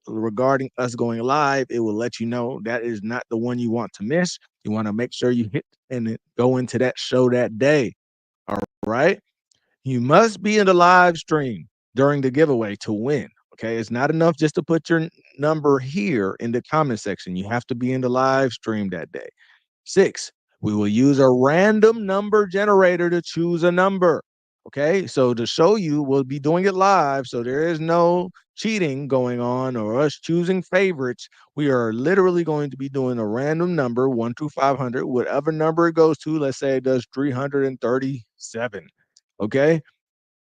regarding us going live. It will let you know that is not the one you want to miss. You want to make sure you hit and go into that show that day. All right. You must be in the live stream during the giveaway to win. Okay. It's not enough just to put your number here in the comment section. You have to be in the live stream that day. 6, we will use a random number generator to choose a number. Okay, so to show you, we'll be doing it live. So there is no cheating going on or us choosing favorites. We are literally going to be doing a random number, 1 through 500, whatever number it goes to. Let's say it does 337. Okay.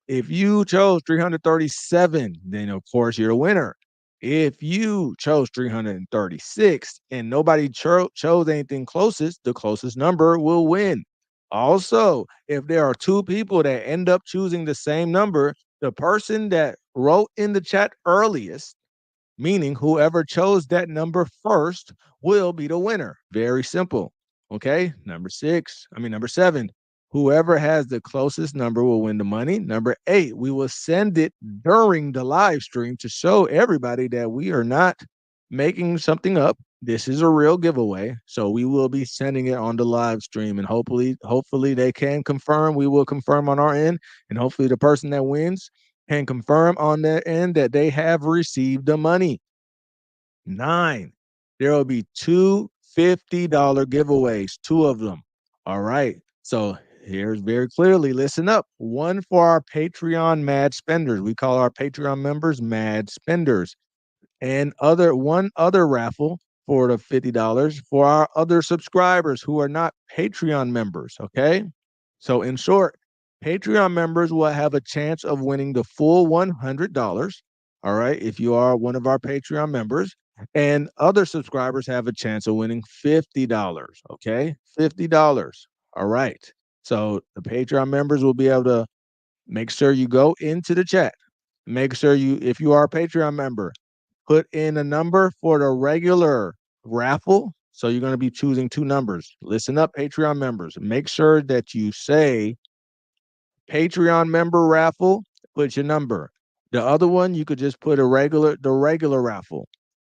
If you chose 337, then of course you're the winner. If you chose 336 and nobody chose anything closest, the closest number will win. Also, if there are two people that end up choosing the same number, the person that wrote in the chat earliest, meaning whoever chose that number first, will be the winner. Very simple. Okay. Number 7. Whoever has the closest number will win the money. Number 8, we will send it during the live stream to show everybody that we are not making something up. This is a real giveaway. So we will be sending it on the live stream, and hopefully they can confirm. We will confirm on our end, and hopefully the person that wins can confirm on their end that they have received the money. 9, there will be two $50 giveaways, 2 of them. All right. So here's very clearly, listen up. One for our Patreon mad spenders. We call our Patreon members mad spenders. And one other raffle for the $50 for our other subscribers who are not Patreon members. Okay. So in short, Patreon members will have a chance of winning the full $100. All right. If you are one of our Patreon members, and other subscribers have a chance of winning $50. Okay. $50. All right. So the Patreon members will be able to make sure you go into the chat. Make sure if you are a Patreon member, put in a number for the regular raffle. So you're going to be choosing 2 numbers. Listen up, Patreon members. Make sure that you say Patreon member raffle, put your number. The other one, you could just put the regular raffle.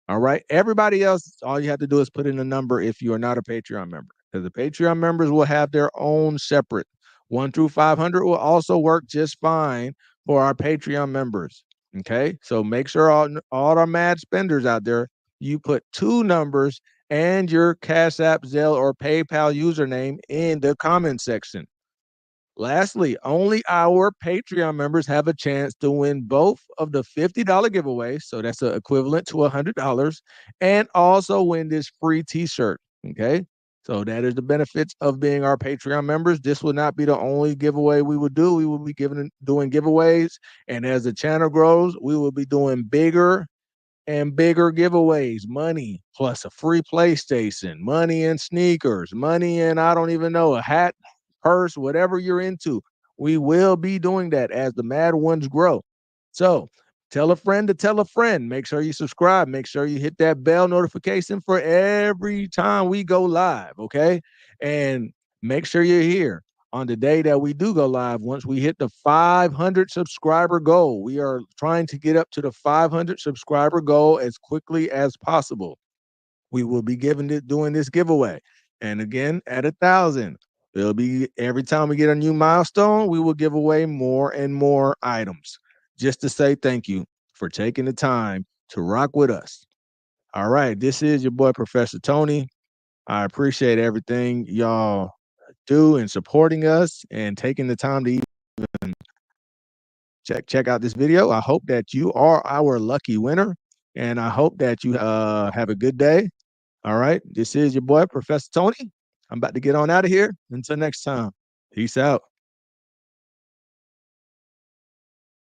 All right. Everybody else, all you have to do is put in a number if you are not a Patreon member, because the Patreon members will have their own separate. 1 through 500 will also work just fine for our Patreon members. Okay. So make sure all our mad spenders out there, you put 2 numbers and your Cash App, Zelle, or PayPal username in the comment section. Lastly, only our Patreon members have a chance to win both of the $50 giveaways. So that's equivalent to $100, and also win this free t-shirt. Okay. So that is the benefits of being our Patreon members. This will not be the only giveaway we will do. We will be doing giveaways. And as the channel grows, we will be doing bigger and bigger giveaways. Money plus a free PlayStation, money and sneakers, money and I don't even know, a hat, purse, whatever you're into. We will be doing that as the mad ones grow. So tell a friend to tell a friend. Make sure you subscribe. Make sure you hit that bell notification for every time we go live. Okay. And make sure you're here on the day that we do go live. Once we hit the 500 subscriber goal, we are trying to get up to the 500 subscriber goal as quickly as possible. We will be doing this giveaway. And again, at 1,000, it'll be every time we get a new milestone, we will give away more and more items, just to say thank you for taking the time to rock with us. All right. This is your boy, Professor Tony. I appreciate everything y'all do in supporting us and taking the time to even check out this video. I hope that you are our lucky winner, and I hope that you have a good day. All right. This is your boy, Professor Tony. I'm about to get on out of here. Until next time. Peace out.